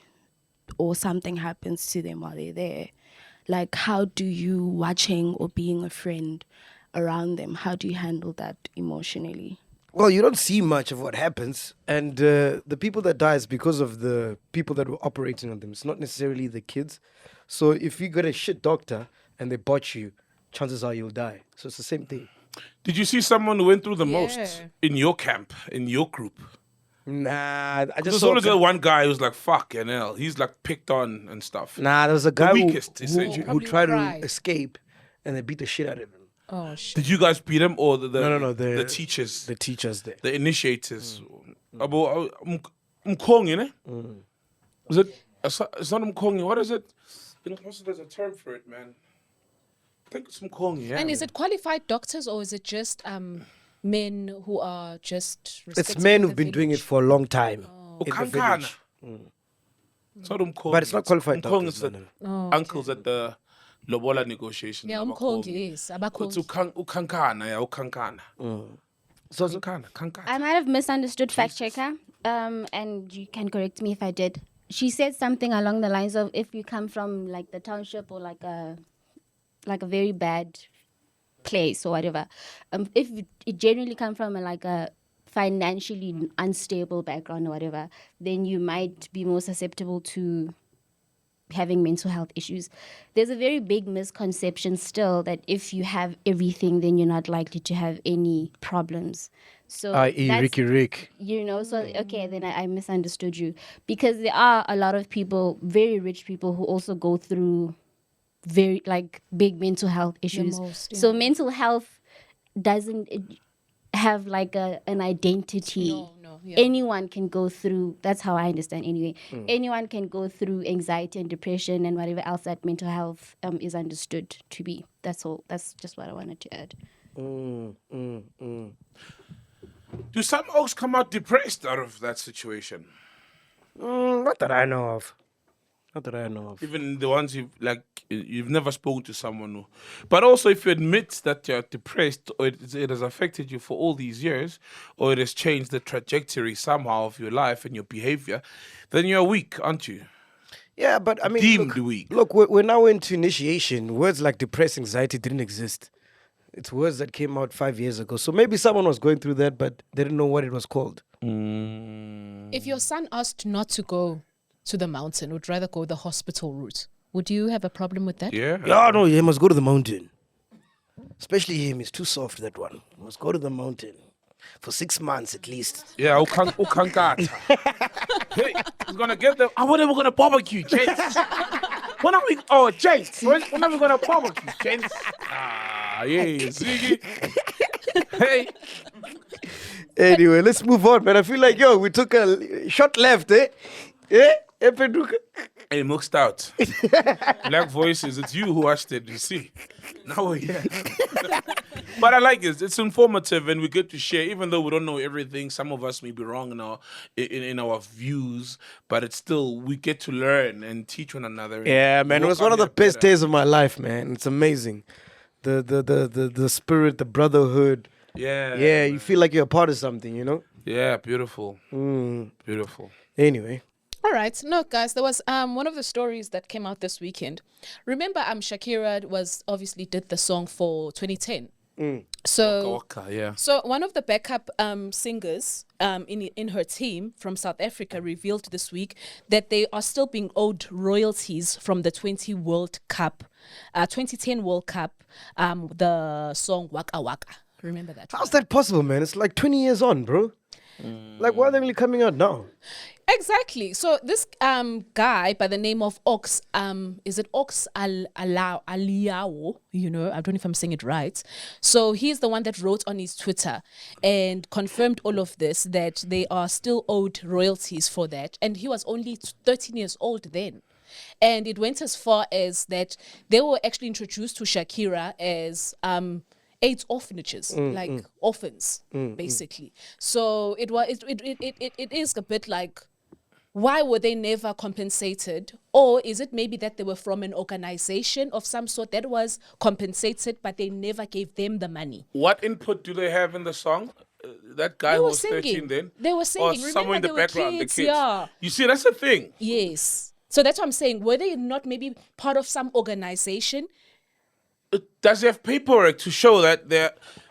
or something happens to them while they're there. Like, how do you, watching or being a friend around them, how do you handle that emotionally? Well, you don't see much of what happens. And the people that die is because of the people that were operating on them. It's not necessarily the kids. So if you got a shit doctor and they botch you, chances are you'll die. So it's the same thing. Did you see someone who went through the Yeah. most in your camp, in your group? Nah, I just There's saw... always that one guy who's like, fucking hell. He's like picked on and stuff. Nah, there was a guy weakest, who essentially. who tried Probably to escape and they beat the shit out of him. Oh, shit. Did you guys beat him or the No, the teachers, The teachers there. the initiators? Mkongi, ne? Is it? It's not Mkongi. What is it? There's a term for it, man. I think it's Mkongi. Yeah. And is it qualified doctors or is it just men who are just It's respected men in who've the been doing it village? for a long time. In the Ukankana. village. It's not Mkongi. But it's not qualified Mkongi doctors, is the no, uncles at the lobola negotiations. Yeah, umkhongi, yes, It's abakhongi. Ukankana, yeah, Ukankana. So, Kankana. I might have misunderstood fact checker, and you can correct me if I did. She said something along the lines of if you come from like the township or like a very bad place or whatever, if it generally come from like a financially unstable background or whatever, then you might be more susceptible to having mental health issues. There's a very big misconception still that if you have everything, then you're not likely to have any problems. So I.e. that's- Ricky Rick. you know, so okay, then I misunderstood you, because there are a lot of people, very rich people, who also go through very like big mental health issues. most, So yeah. mental health doesn't have like an identity. No, yeah. Anyone can go through, that's how I understand anyway, anyone can go through anxiety and depression and whatever else that mental health is understood to be. That's all. That's just what I wanted to add. Do some oaks come out depressed out of that situation? Not that I know of. Not that I know of. Even the ones you've never spoken to someone who. But also, if you admit that you're depressed, or it has affected you for all these years, or it has changed the trajectory somehow of your life and your behavior, then you're weak, aren't you? Yeah, but I mean, Deemed look, weak. look, we're now into initiation. Words like depressed, anxiety didn't exist. It's words that came out 5 years ago. So maybe someone was going through that, but they didn't know what it was called. If your son asked not to go to the mountain, would rather go the hospital route, would you have a problem with that? Yeah. Yeah, no, he must go to the mountain. Especially him, he's too soft, that one. He must go to the mountain for 6 months at least. Yeah, ukankata. Hey, he's gonna get them. When are we gonna barbecue, James? When are we? Oh, James, when are we gonna barbecue, James? Yeah, Ziggy. Hey. Anyway, let's move on, man. I feel like, we took a shot left, eh? Eh? Hey, milked out. Black voices, it's you who watched it, you see. Now we're here. But I like it. It's informative and we get to share, even though we don't know everything. Some of us may be wrong in our views, but it's still, we get to learn and teach one another. Yeah, man. It Work was one on of the your best better. days of my life, man. It's amazing. The spirit, the brotherhood. Yeah. Yeah, you feel like you're a part of something, you know? Yeah, beautiful. Beautiful. Anyway. All right. No, guys, there was one of the stories that came out this weekend. Remember, Shakira was obviously did the song for 2010. So, Waka, yeah. so one of the backup singers in her team from South Africa revealed this week that they are still being owed royalties from the 2010 World Cup, the song Waka Waka. Remember that? How's that possible, man? It's like 20 years on, bro. Like, why are they only coming out now? Exactly. So this guy by the name of Ox, is it Ox Aliao? You know, I don't know if I'm saying it right. So he's the one that wrote on his Twitter and confirmed all of this, that they are still owed royalties for that. And he was only 13 years old then. And it went as far as that they were actually introduced to Shakira as AIDS orphanages, like orphans, basically. So it is a bit like, why were they never compensated? Or is it maybe that they were from an organization of some sort that was compensated, but they never gave them the money? What input do they have in the song? That guy They who were was 13 singing. then? They were Or singing. somewhere in the Remember, they were background, kids, the kids. yeah. You see, that's the thing. Yes. So that's what I'm saying. Were they not maybe part of some organization? Does he have paperwork to show that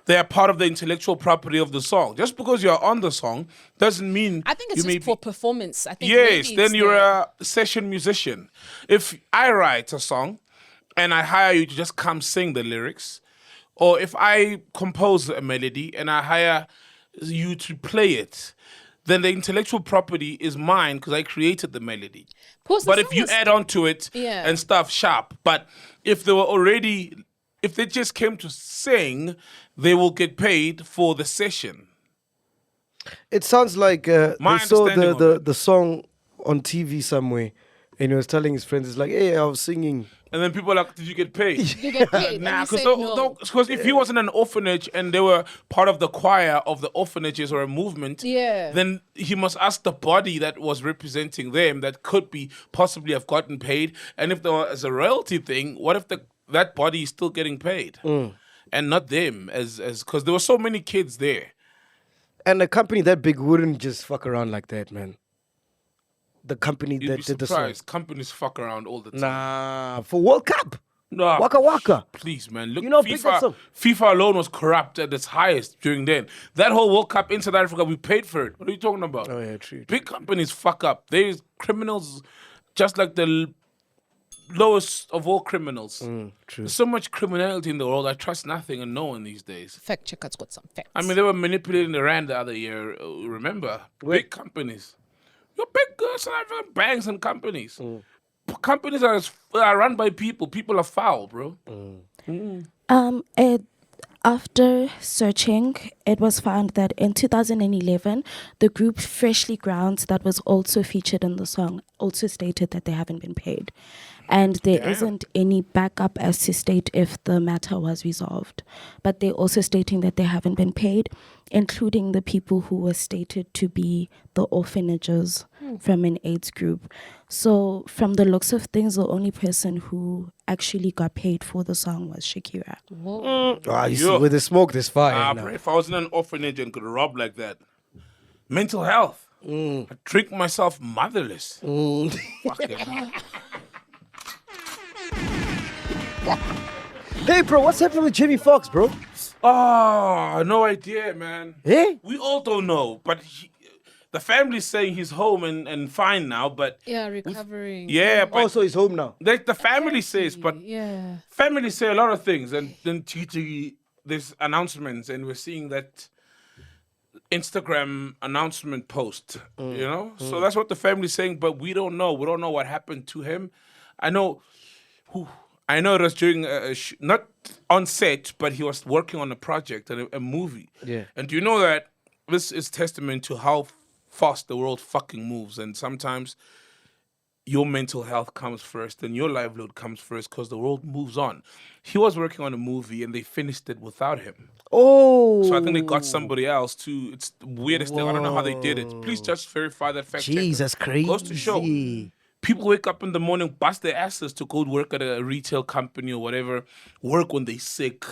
they're part of the intellectual property of the song? Just because you're on the song doesn't mean I think it's you may just for performance. I think Yes, maybe then it's you're the- a session musician. If I write a song and I hire you to just come sing the lyrics, or if I compose a melody and I hire you to play it, then the intellectual property is mine because I created the melody. Because the But if song you is- add on to it Yeah. and stuff, sharp. But if they just came to sing, they will get paid for the session. It sounds like My they saw understanding of the song on TV somewhere, and he was telling his friends, it's like, hey, I was singing. And then people are like, did you get paid? You get paid. Nah, And you say no. because if he wasn't an orphanage and they were part of the choir of the orphanages or a movement, Yeah. then he must ask the body that was representing them that could be possibly have gotten paid. And if there was a royalty thing, what if that body is still getting paid and not them? As because there were so many kids there. And a company that big wouldn't just fuck around like that, man. The company You'd that be did the song. surprised. Companies fuck around all the time. Nah, for World Cup. Nah, Waka Waka. please, man. Look, You know, big that song. FIFA alone was corrupt at its highest during then. That whole World Cup in South Africa, we paid for it. What are you talking about? Oh, yeah, true. Big companies fuck up. There's criminals, just like the lowest of all criminals. True. There's so much criminality in the world. I trust nothing and no one these days. Fact checker's got some facts. I mean, they were manipulating the rand the other year. Remember, big companies, your big South African banks and companies. Companies are run by people. People are foul, bro. After searching, it was found that in 2011, the group Freshly Grounds, that was also featured in the song, also stated that they haven't been paid. And there isn't any backup as to state if the matter was resolved. But they're also stating that they haven't been paid, including the people who were stated to be the orphanages from an AIDS group. So from the looks of things, the only person who actually got paid for the song was Shakira. You see, with the smoke, there's fire. Bro, if I was in an orphanage and could rob like that, mental health. I'd drink myself motherless. Fucking Hey, bro, what's happening with Jamie Foxx, bro? Oh, no idea, man. Eh? We all don't know, but the family's saying he's home and fine now, but... Yeah, recovering. Yeah, but... So he's home now. The family says, but... Yeah. Family say a lot of things, and then there's announcements, and we're seeing that Instagram announcement post, you know? So that's what the family's saying, but we don't know. We don't know what happened to him. I know it was during not on set, but he was working on a project, a movie. Yeah. And do you know that this is testament to how fast the world fucking moves, and sometimes your mental health comes first and your livelihood comes first because the world moves on. He was working on a movie and they finished it without him. Oh. So I think they got somebody else to. It's the weirdest thing. I don't know how they did it. Please just verify that fact. Jesus, crazy. Goes to show. People wake up in the morning, bust their asses to go work at a retail company or whatever, work when they're sick,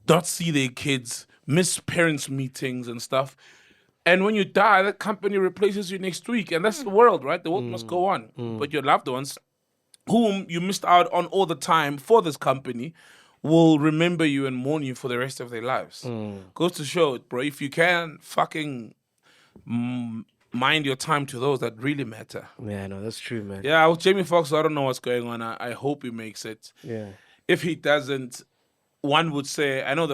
not see their kids, miss parents' meetings and stuff. And when you die, that company replaces you next week. And that's the world, right? The world must go on. But your loved ones, whom you missed out on all the time for this company, will remember you and mourn you for the rest of their lives. Goes to show, bro, if you can fucking mind your time to those that really matter. Yeah, no, that's true, man. Yeah, with Jamie Foxx, I don't know what's going on. I hope he makes it. Yeah. If he doesn't, one would say, I know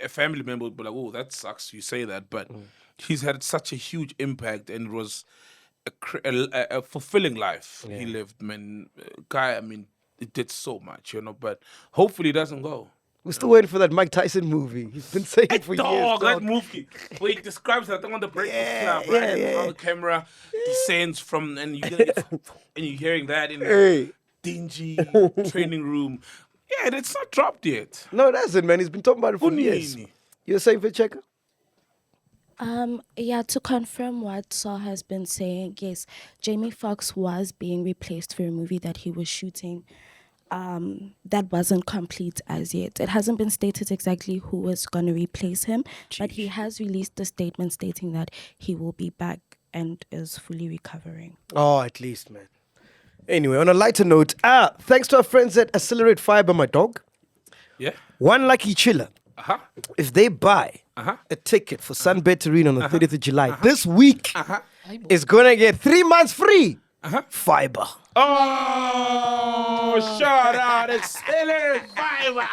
a family member would be like, oh, that sucks, you say that, but he's had such a huge impact and it was a fulfilling life he lived, man. Guy, I mean, it did so much, you know, but hopefully it doesn't go. We're still waiting for that Mike Tyson movie. He's been saying it for years. Dog, that movie where he describes that thing on the Breakfast Club, right? And how the camera descends from, and you're hearing that in a dingy training room. Yeah, it's not dropped yet. No, it hasn't, man. He's been talking about it for years. You're saying, fit checker? Yeah, to confirm what Saul has been saying, yes, Jamie Foxx was being replaced for a movie that he was shooting that wasn't complete as yet. It hasn't been stated exactly who was going to replace him, but he has released a statement stating that he will be back and is fully recovering. Oh, at least, man. Anyway, on a lighter note, thanks to our friends at Accelerate Fiber, my dog. Yeah. One lucky chiller. If they buy a ticket for SUNBET AREANA on the 30th of July, this week is going to get 3 months free. Fiber. Oh, shout out Accelerate Fiber.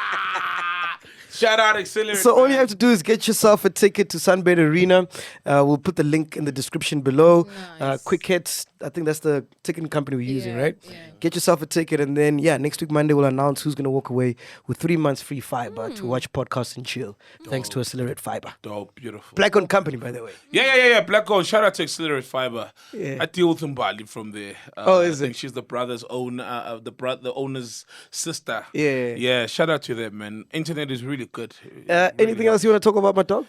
Shout out Accelerate. So all you have to do is get yourself a ticket to SUNBET AREANA. We'll put the link in the description below. Nice. Quick Hits, I think that's the ticketing company we're using, right? Yeah. Get yourself a ticket, and then, next week, Monday, we'll announce who's going to walk away with 3 months free fiber to watch podcasts and chill. Thanks to Accelerate Fiber. Dope, beautiful. Black-owned company, by the way. Yeah. Black owned. Shout out to Accelerate Fiber. Yeah. I deal with Mbali from there. Is I think it? she's the brother's owner, the owner's sister. Yeah. Yeah. Shout out to them, man. Internet is really good. Anything else you want to talk about, my dog?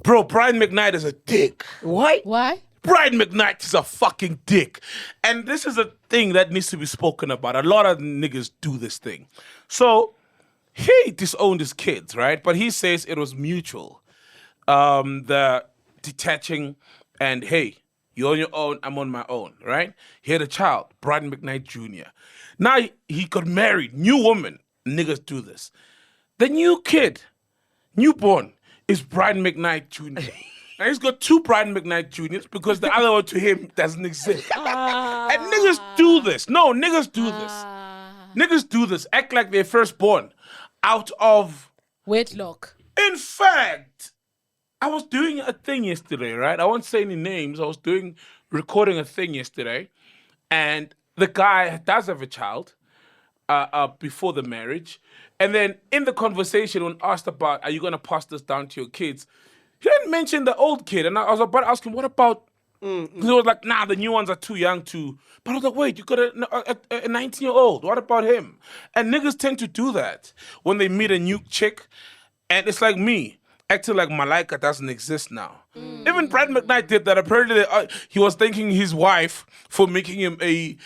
Bro, Brian McKnight is a dick. Why? Brian McKnight is a fucking dick. And this is a thing that needs to be spoken about. A lot of niggas do this thing. So he disowned his kids, right? But he says it was mutual. The detaching and, hey, you're on your own, I'm on my own, right? He had a child, Brian McKnight Jr. Now he got married, new woman. Niggas do this. The new kid, newborn, is Brian McKnight Jr. Now he's got 2 Brian McKnight Juniors because the other one to him doesn't exist. And niggas do this. No, niggas do this. Niggas do this, act like they're firstborn out of... Wedlock. In fact, I was doing a thing yesterday, right? I won't say any names. I was recording a thing yesterday, and the guy does have a child before the marriage. And then in the conversation, when asked about, are you going to pass this down to your kids? He didn't mention the old kid. And I was about to ask him, what about... Because he was like, nah, the new ones are too young to... But I was like, wait, you got a 19-year-old. What about him? And niggas tend to do that when they meet a new chick. And it's like me, acting like Malika doesn't exist now. Even Brad McKnight did that. Apparently, he was thanking his wife for making him a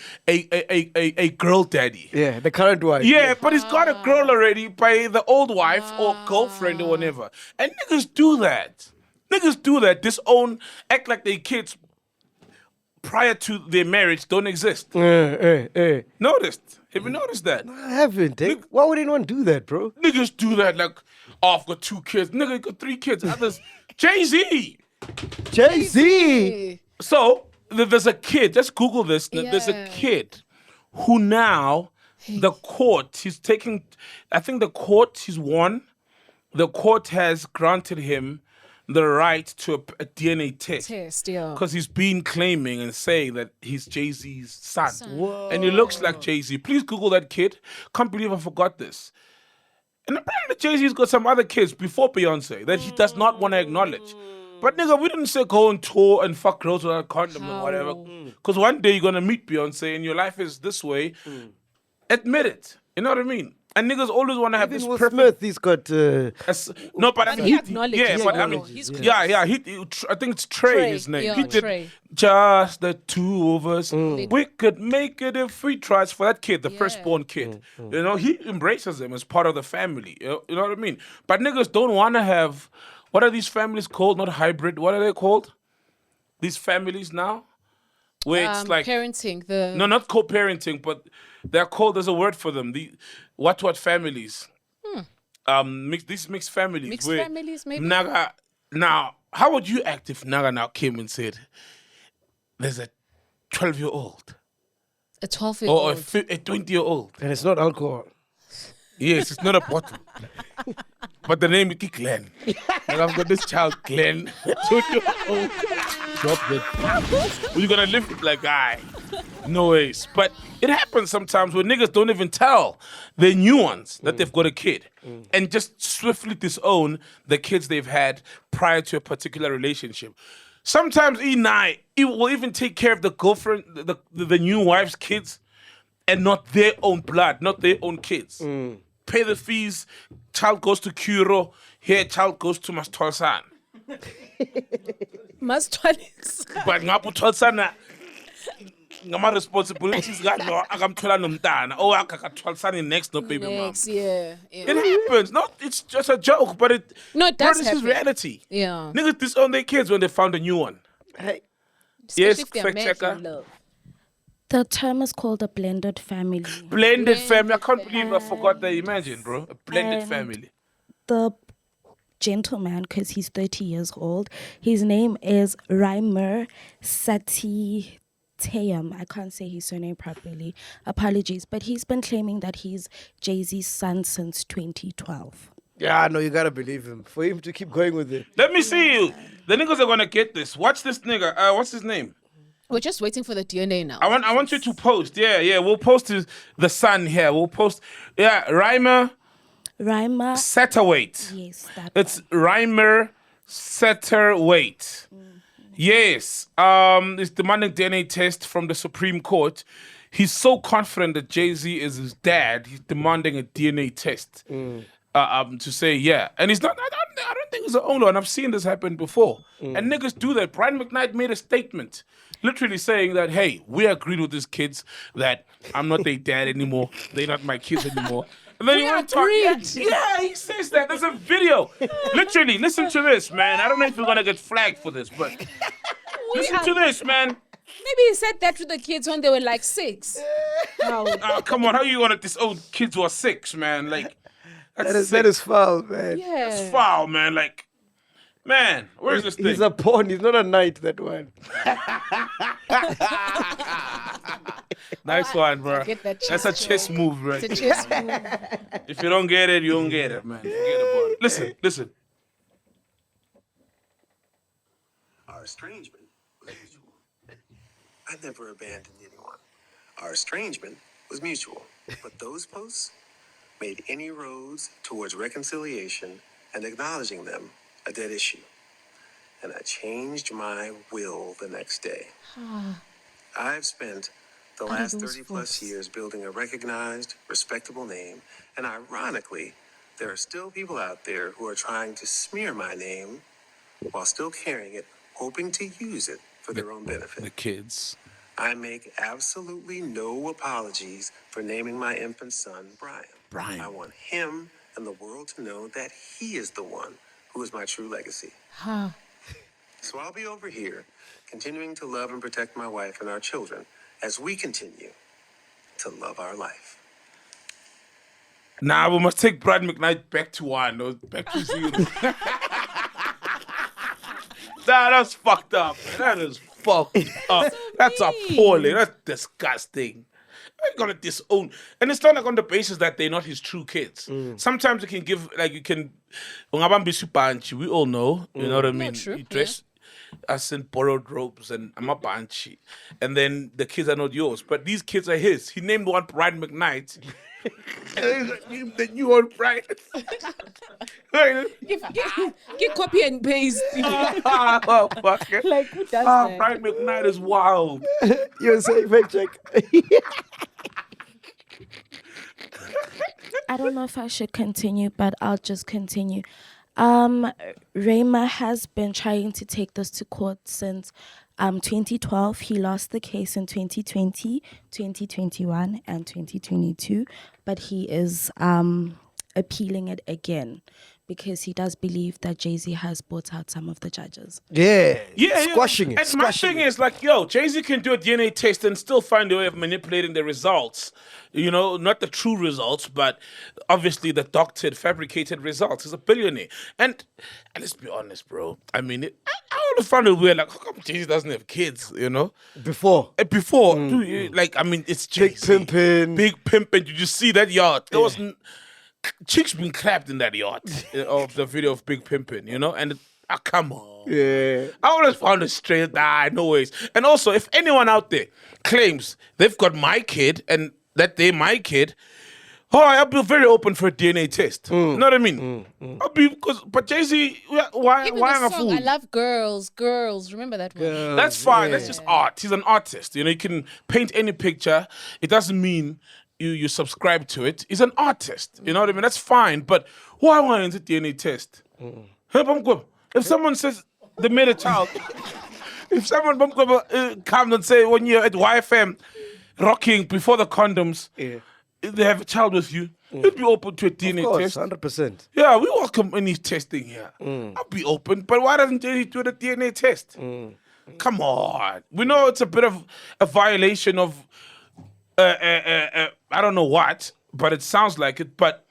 girl daddy. Yeah, the current wife. Yeah, but he's got a girl already by the old wife or girlfriend or whatever. And niggas do that. Niggas do that. Disown, act like they kids prior to their marriage don't exist. Noticed? Have you noticed that? I haven't. Why would anyone do that, bro? Niggas do that like, oh, I've got 2 kids. Nigga, you got 3 kids. Others, Jay-Z. Jay-Z. So, there's a kid. Just Google this. There's a kid who now, the court, he's taking, I think the court, he's won. The court has granted him the right to a DNA test. Because he's been claiming and saying that he's Jay-Z's son. And he looks like Jay-Z. Please Google that kid. Can't believe I forgot this. And apparently Jay-Z's got some other kids before Beyonce that he does not want to acknowledge. But nigga, we didn't say go on tour and fuck girls without a condom or whatever. Because one day you're going to meet Beyonce and your life is this way. Admit it. You know what I mean? And niggas always want to have Even this Will perfect... Smith, he's got... no, but I mean... he acknowledges. Yeah, but I mean... Yeah, I think it's Trey, his name. Yeah, He did Trey. just the two of us. We could make it if we tried for that kid, the firstborn kid. You know, he embraces him as part of the family. You know what I mean? But niggas don't want to have... What are these families called? Not hybrid. What are they called? These families now? Where it's like... Parenting. No, not co-parenting, but they're called... There's a word for them. The what families? These mixed families. Mixed where families, maybe? Naga, now, how would you act if Naga now came and said, there's a 12-year-old? A 12-year-old. Or a 20-year-old? And it's not alcohol. Yes, it's not a bottle. But the name is Glenn. And I've got this child, Glenn, 2-year-old. Drop it. You're gonna live like guy. No ways. But it happens sometimes where niggas don't even tell the new ones that they've got a kid and just swiftly disown the kids they've had prior to a particular relationship. Sometimes he will even take care of the girlfriend, the new wife's kids, and not their own blood, not their own kids. Pay the fees, child goes to Kuro, here child goes to Mastolsan. Mastolsan. But ngapu Tolsana, ngama responsibilities got no akamthola nomntana. Oh, akakathwalisani next no baby mom. Yeah. It happens. No, it's just a joke, but it does this happen. is reality. Yeah. Niggas disown their kids when they found a new one. Hey. Yes, Especially if they're fact married checker. in love. The term is called a blended family. Blended family. I can't believe I forgot that. Imagine, bro. A blended And family. The gentleman, because he's 30 years old, his name is Reimer Sati Tayam. I can't say his surname properly. Apologies. But he's been claiming that he's Jay-Z's son since 2012. Yeah, no, you gotta believe him. For him to keep going with it. Let me see you. The niggas are gonna get this. Watch this nigga. What's his name? We're just waiting for the DNA now. I want you to post. Yeah. We'll post the son here. We'll post. Yeah, Reimer Satterweight. Yes, that It's Reimer Satterweight. Yes. He's demanding DNA test from the Supreme Court. He's so confident that Jay-Z is his dad. He's demanding a DNA test. To say yeah, and he's not. I don't think he's the only one. I've seen this happen before, and niggas do that. Brian McKnight made a statement, literally saying that, "Hey, we agreed with these kids that I'm not their dad anymore. They're not my kids anymore." And then We you want to talk? agreed. Yeah, he says that. There's a video. Literally, listen to this, man. I don't know if you're gonna get flagged for this, but listen to this, man. Maybe he said that to the kids when they were like 6. Come on, how you gonna disown kids who are 6, man? Like. That is foul, man. Yeah. It's foul, man. Like, Man, where's this thing? He's a pawn. He's not a knight, that one. Nice one, bro. Get that That's a chess joke. move, right? It's a chess move. If you don't get it, you don't get it, man. Forget about it. Listen. Our estrangement was mutual. I never abandoned anyone. Our estrangement was mutual. But those posts made any roads towards reconciliation and acknowledging them a dead issue. And I changed my will the next day. I've spent the last 30 plus years building a recognized, respectable name. And ironically, there are still people out there who are trying to smear my name while still carrying it, hoping to use it for their own benefit. The kids. I make absolutely no apologies for naming my infant son Brian. Brian. I want him and the world to know that he is the one who is my true legacy. So I'll be over here, continuing to love and protect my wife and our children as we continue to love our life. Nah, we must take Brad McKnight back to one, or back to zero. That's fucked up. That is fucked up. That's appalling. That's disgusting. I'm gonna disown, and it's not like on the basis that they're not his true kids. Sometimes you can give, like you can. We all know, you know what I mean. true, You dress us in borrowed robes, and I'm a banshee, and then the kids are not yours, but these kids are his. He named one Brian McKnight. The new one, Brian. Get copy and paste. Oh, fuck it. Like, who does that? Brian McKnight is wild. You're saying fact check. I don't know if I should continue, but I'll just continue. Rayma has been trying to take this to court since 2012. He lost the case in 2020, 2021, and 2022, but he is appealing it again because he does believe that Jay-Z has bought out some of the judges. Yeah. Yeah, Squashing it. And my Squashing thing it. is like, yo, Jay-Z can do a DNA test and still find a way of manipulating the results. You know, not the true results, but obviously the doctored, fabricated results. He's a billionaire. And let's be honest, bro. I mean, I would have found it weird. Like, how come Jay-Z doesn't have kids, you know? Before. Dude, like, I mean, it's Jay-Z. Big pimpin'. Big pimpin'. Did you see that yacht? There was chicks being clapped in that yacht of the video of Big Pimpin', you know? And come on. Yeah. I always found it straight. No ways. And also, if anyone out there claims they've got my kid and that they're my kid, I'll be very open for a DNA test. You know what I mean? I'll be, but Jay-Z, why Even am the I song, fool? I love girls. Remember that one? That's fine. That's just art. He's an artist. You know, you can paint any picture. It doesn't mean you subscribe to it. He's an artist. You know what I mean? That's fine. But why want a DNA test? If someone says they made a child, if someone comes and say when you're at YFM rocking before the condoms, if they have a child with you, you'd be open to a DNA Of course, test. 100%. Yeah, we welcome any testing here. I'll be open. But why doesn't Jay do the DNA test? Come on. We know it's a bit of a violation of I don't know what, but it sounds like it. But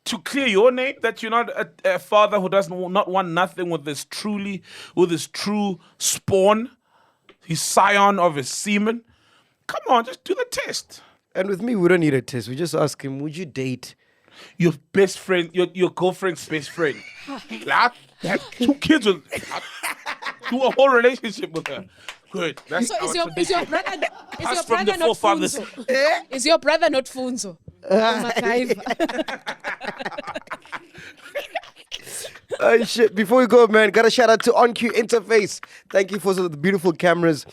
to clear your name that you're not a father who does not want nothing with his true spawn, his scion of his semen. Come on, just do the test. And with me, we don't need a test. We just ask him, would you date Your best friend, your girlfriend's best friend. Like, have 2 kids with, do a whole relationship with her. Good. That's So our is your tradition. brother Passed from the not forefathers. Funzo? Is your brother not Funzo? MacGyver. Shit. Before we go, man, got a shout out to OnCue Interface. Thank you for the beautiful cameras.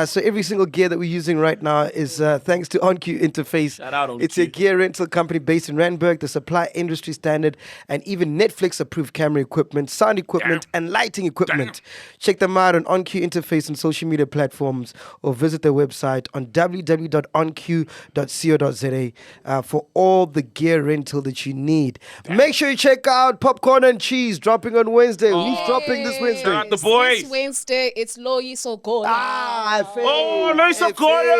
So every single gear that we're using right now is thanks to OnCue Interface. Shout out OnCue. It's a gear rental company based in Randburg. They supply industry standard and even Netflix approved camera equipment, sound equipment, and lighting equipment. Check them out on OnCue Interface on social media platforms or visit their website on www.onq.co.za for all the gear rental that you need. Make sure you check out Popcorn and Cheese dropping on Wednesday. Who's dropping this Wednesday? Shout out the boys. This Wednesday, it's Loyi Sogola. Ah, Oh, Loisa Efe. Koya!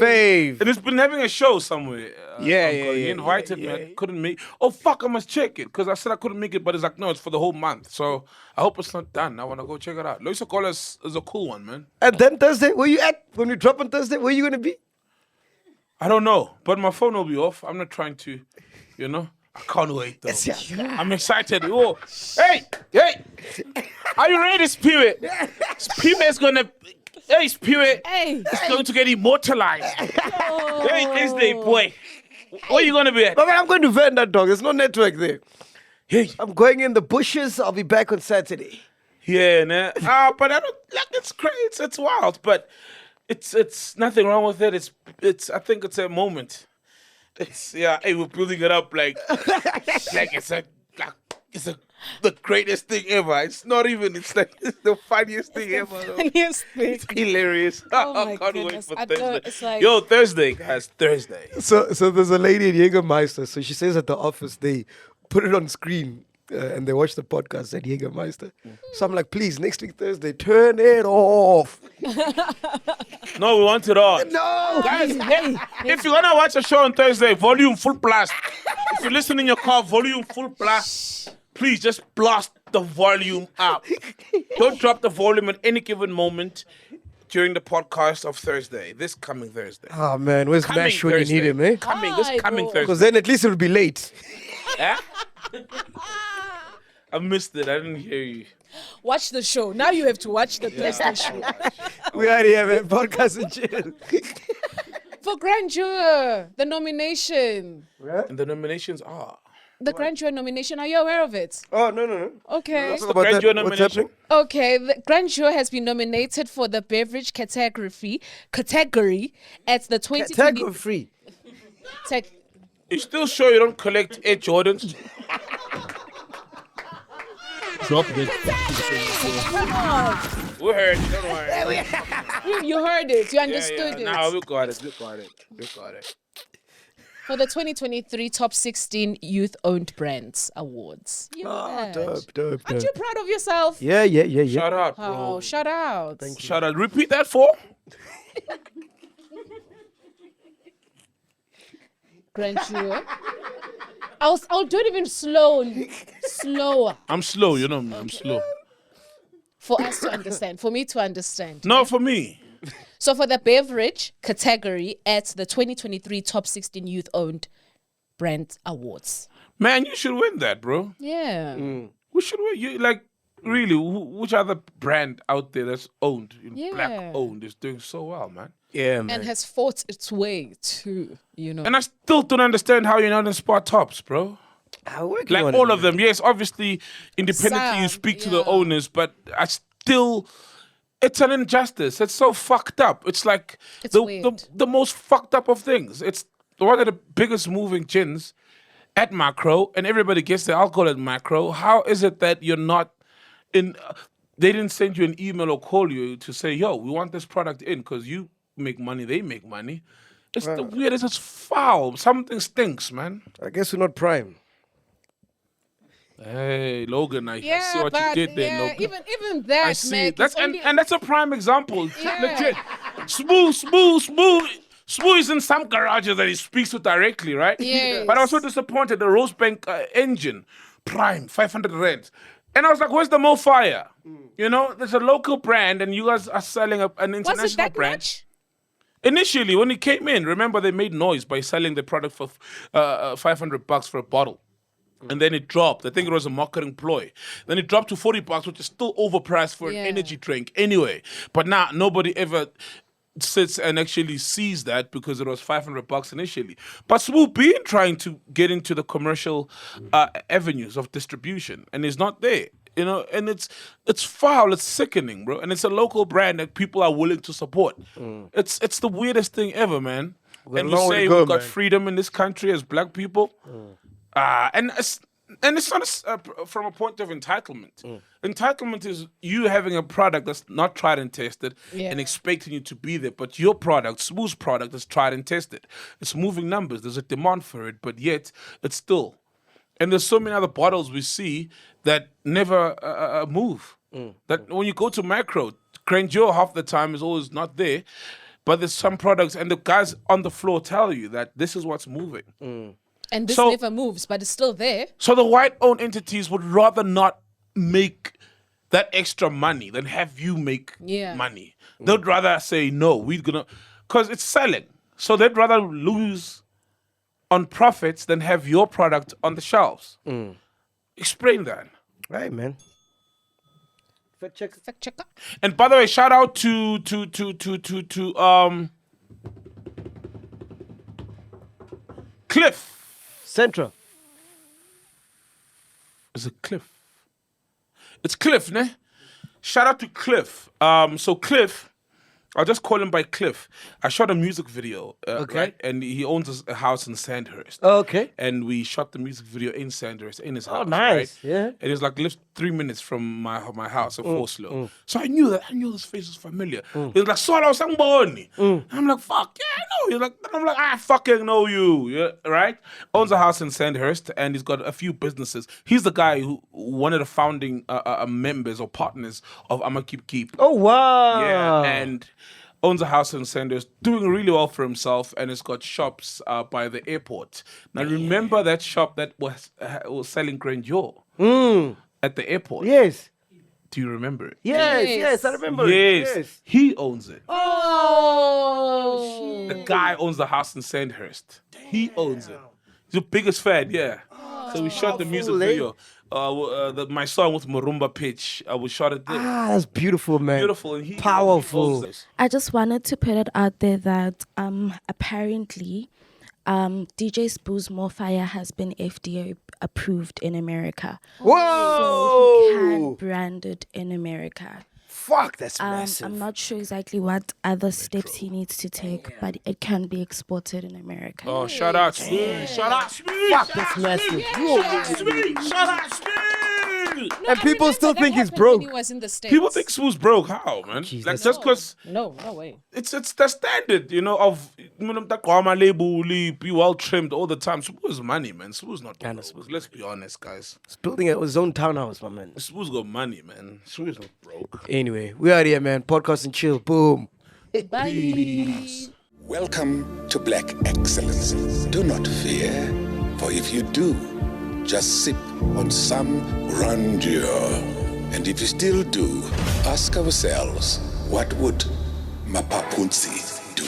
Fave. And it's been having a show somewhere. Yeah, He invited me. I couldn't make. Oh fuck! I must check it because I said I couldn't make it, but it's like no, it's for the whole month. So I hope it's not done. I want to go check it out. Loisa Cola is a cool one, man. And then Thursday, where you at? When we drop on Thursday, where you gonna be? I don't know, but my phone will be off. I'm not trying to, you know. I can't wait though. I'm excited. Oh, hey, are you ready, Spirit? Spirit is gonna. Hey, Spirit. It's going to get immortalized. Hey, Thursday, boy. Where you gonna be at? No, man, I'm going to Venda, dog. There's no network there. Hey. I'm going in the bushes. I'll be back on Saturday. Yeah, nah. But I don't like. It's great. It's wild, but it's nothing wrong with it. It's. I think it's a moment. Hey, we're building it up like it's the greatest thing ever. It's not even. It's like it's the funniest thing ever. Funniest thing. It's hilarious. Oh I my can't goodness. wait I for know, Thursday. it's like- Yo, Thursday, guys. Thursday. So there's a lady in Jägermeister. So she says at the office, they put it on screen and they watch the podcast at Jägermeister. So I'm like, please, next week Thursday, turn it off. No, we want it on. No. Guys, if you're gonna watch a show on Thursday, volume full blast. If you listen in your car, volume full blast. Please just blast the volume up. Don't drop the volume at any given moment during the podcast of Thursday. This coming Thursday. Oh, man, where's Coming Mash when you need him, eh? This coming Because Thursday. then at least it'll be late. Eh? I missed it. I didn't hear you. Watch the show. Now you have to watch the Thursday show. We already have a podcast in jail. For grandeur, the nomination. And the nominations are. The grandeur nomination. Are you aware of it? Oh, no. Okay. What's about that? Grandeur What's nomination? happening? Okay, the grandeur has been nominated for the beverage category at the 2020. Tag or free? Tag- You still sure you don't collect Air Jordans? Drop it. We heard it. Don't worry. You heard it. You understood it. No, we got it. For the 2023 Top 16 Youth-Owned Brands Awards. You know that. Dope. Aren't you proud of yourself? Yeah. Shout out, bro. Oh, shout out. Shout out. Repeat that for. Grandeur. I'll do it even slower I'm slow, you know me. I'm slow. for us to understand, for me to understand. No, for me. So for the beverage category at the 2023 Top 16 Youth-Owned Brand Awards. Man, you should win that, bro. Yeah. We should win. You like really? Which other brand out there that's owned, Yeah. black owned, is doing so well, man? Yeah, man. And has fought its way to, And I still don't understand how you're not in spot tops, bro. I'm working Like on all it, of them, yes. Obviously, independently you Some, speak to the yeah. owners, but I still. It's an injustice. It's so fucked up. It's like It's the weird. most fucked up of things. It's one of the biggest moving gins at Macro, and everybody gets the alcohol at Macro. How is it that you're not in? They didn't send you an email or call you to say, "Yo, we want this product in," because you make money, they make money. It's the weirdest. It's foul. Something stinks, man. I guess we're not prime. Hey, Logan, I Yeah, see what you but did there, yeah, Logan. even that, I see. man. That's it's only- and that's a prime example. Yeah. Legit. Smooth is in some garages that he speaks to directly, right? Yes. But I was so disappointed. The Rosebank engine, prime, 500 rand. And I was like, where's the Mo Fire? You know, there's a local brand and you guys are selling an Was international it that brand. much? Initially, when it came in, remember they made noise by selling the product for $500 for a bottle. And then it dropped. I think it was a marketing ploy. Then it dropped to $40, which is still overpriced for Yeah. an energy drink anyway. But now nobody ever sits and actually sees that because it was $500 initially. But Swoop been trying to get into the commercial avenues of distribution, and it's not there. You know, and it's foul, it's sickening, bro. And it's a local brand that people are willing to support. It's the weirdest thing ever, man. got And a we long way say to go, we've got man. freedom in this country as black people. And it's not from a point of entitlement. Entitlement is you having a product that's not tried and tested Yeah. and expecting you to be there. But your product, Smooth's product, is tried and tested. It's moving numbers. There's a demand for it, but yet it's still. And there's so many other bottles we see that never move. That when you go to Macro, Grandeur half the time is always not there. but there's some products, and the guys on the floor tell you that this is what's moving. And this So- never moves, but it's still there. So the white-owned entities would rather not make that extra money than have you make money. They'd rather say, no, we're gonna, because it's selling. So they'd rather lose on profits than have your product on the shelves. Explain that. Right, man. Fact check. Fact checker. And by the way, shout out to Cliff. Central. Is it Cliff? It's Cliff, ne? Shout out to Cliff. So Cliff, I'll just call him by Cliff. I shot a music video, right? And he owns a house in Sandhurst. Oh, okay. And we shot the music video in Sandhurst, in his house. Nice. Right? Yeah. And it's like lives 3 minutes from my house at Forslow. So I knew his face was familiar. He was like, Solo Sangboni. I'm like, fuck, yeah, I know. He's like, I'm like, I fucking know you. Yeah, right? Owns a house in Sandhurst and he's got a few businesses. He's the guy who one of the founding members or partners of I'ma Keep. Oh, wow. Yeah, and owns a house in Sandhurst, doing really well for himself, and has got shops by the airport. Now, remember that shop that was selling grandeur at the airport? Yes. Do you remember it? Yes, I remember Yes. it. He owns it. Oh, The guy owns the house in Sandhurst. He owns it. He's the biggest fan, yeah. So we shot the music video. My song with Marumba Pitch, we shot it there. That's beautiful, man. Beautiful. And he Powerful. owns it. I just wanted to put it out there that apparently DJ Spoo's More Fire has been FDA approved in America. Whoa! So he can brand it in America. Fuck, that's massive. I'm not sure exactly what other steps he needs to take, but it can be exported in America. Oh, shout out Smee. Shout out Smee. Fuck, that's massive. Shout out Smee. And people still that think he's happened broke. when he was in the States. People think Smoo's broke. How, man? Jeez, Like that's- just because No way. it's the standard, of that Kwama label, be well trimmed all the time. Smoo's money, man. Smoo's not broke. Let's be honest, guys. He's building his own townhouse, my man. Smoo's got money, man. Smoo's not broke. Anyway, we out here, man. Podcast and chill. Boom. Bye. Welcome to Black Excellence. Do not fear, for if you do, just sip on some grandeur. And if you still do, ask ourselves, what would Mapapunzi do?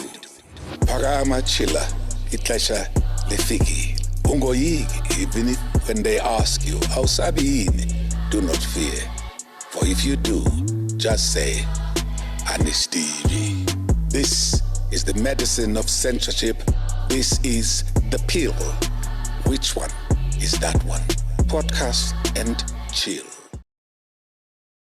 Parama chilla, itlesha lefiki. Ungoyigi, even if when they ask you, how sabiini, do not fear. For if you do, just say, Anistivi. This is the medicine of censorship. This is the pill. Which one is that one? Podcast and chill.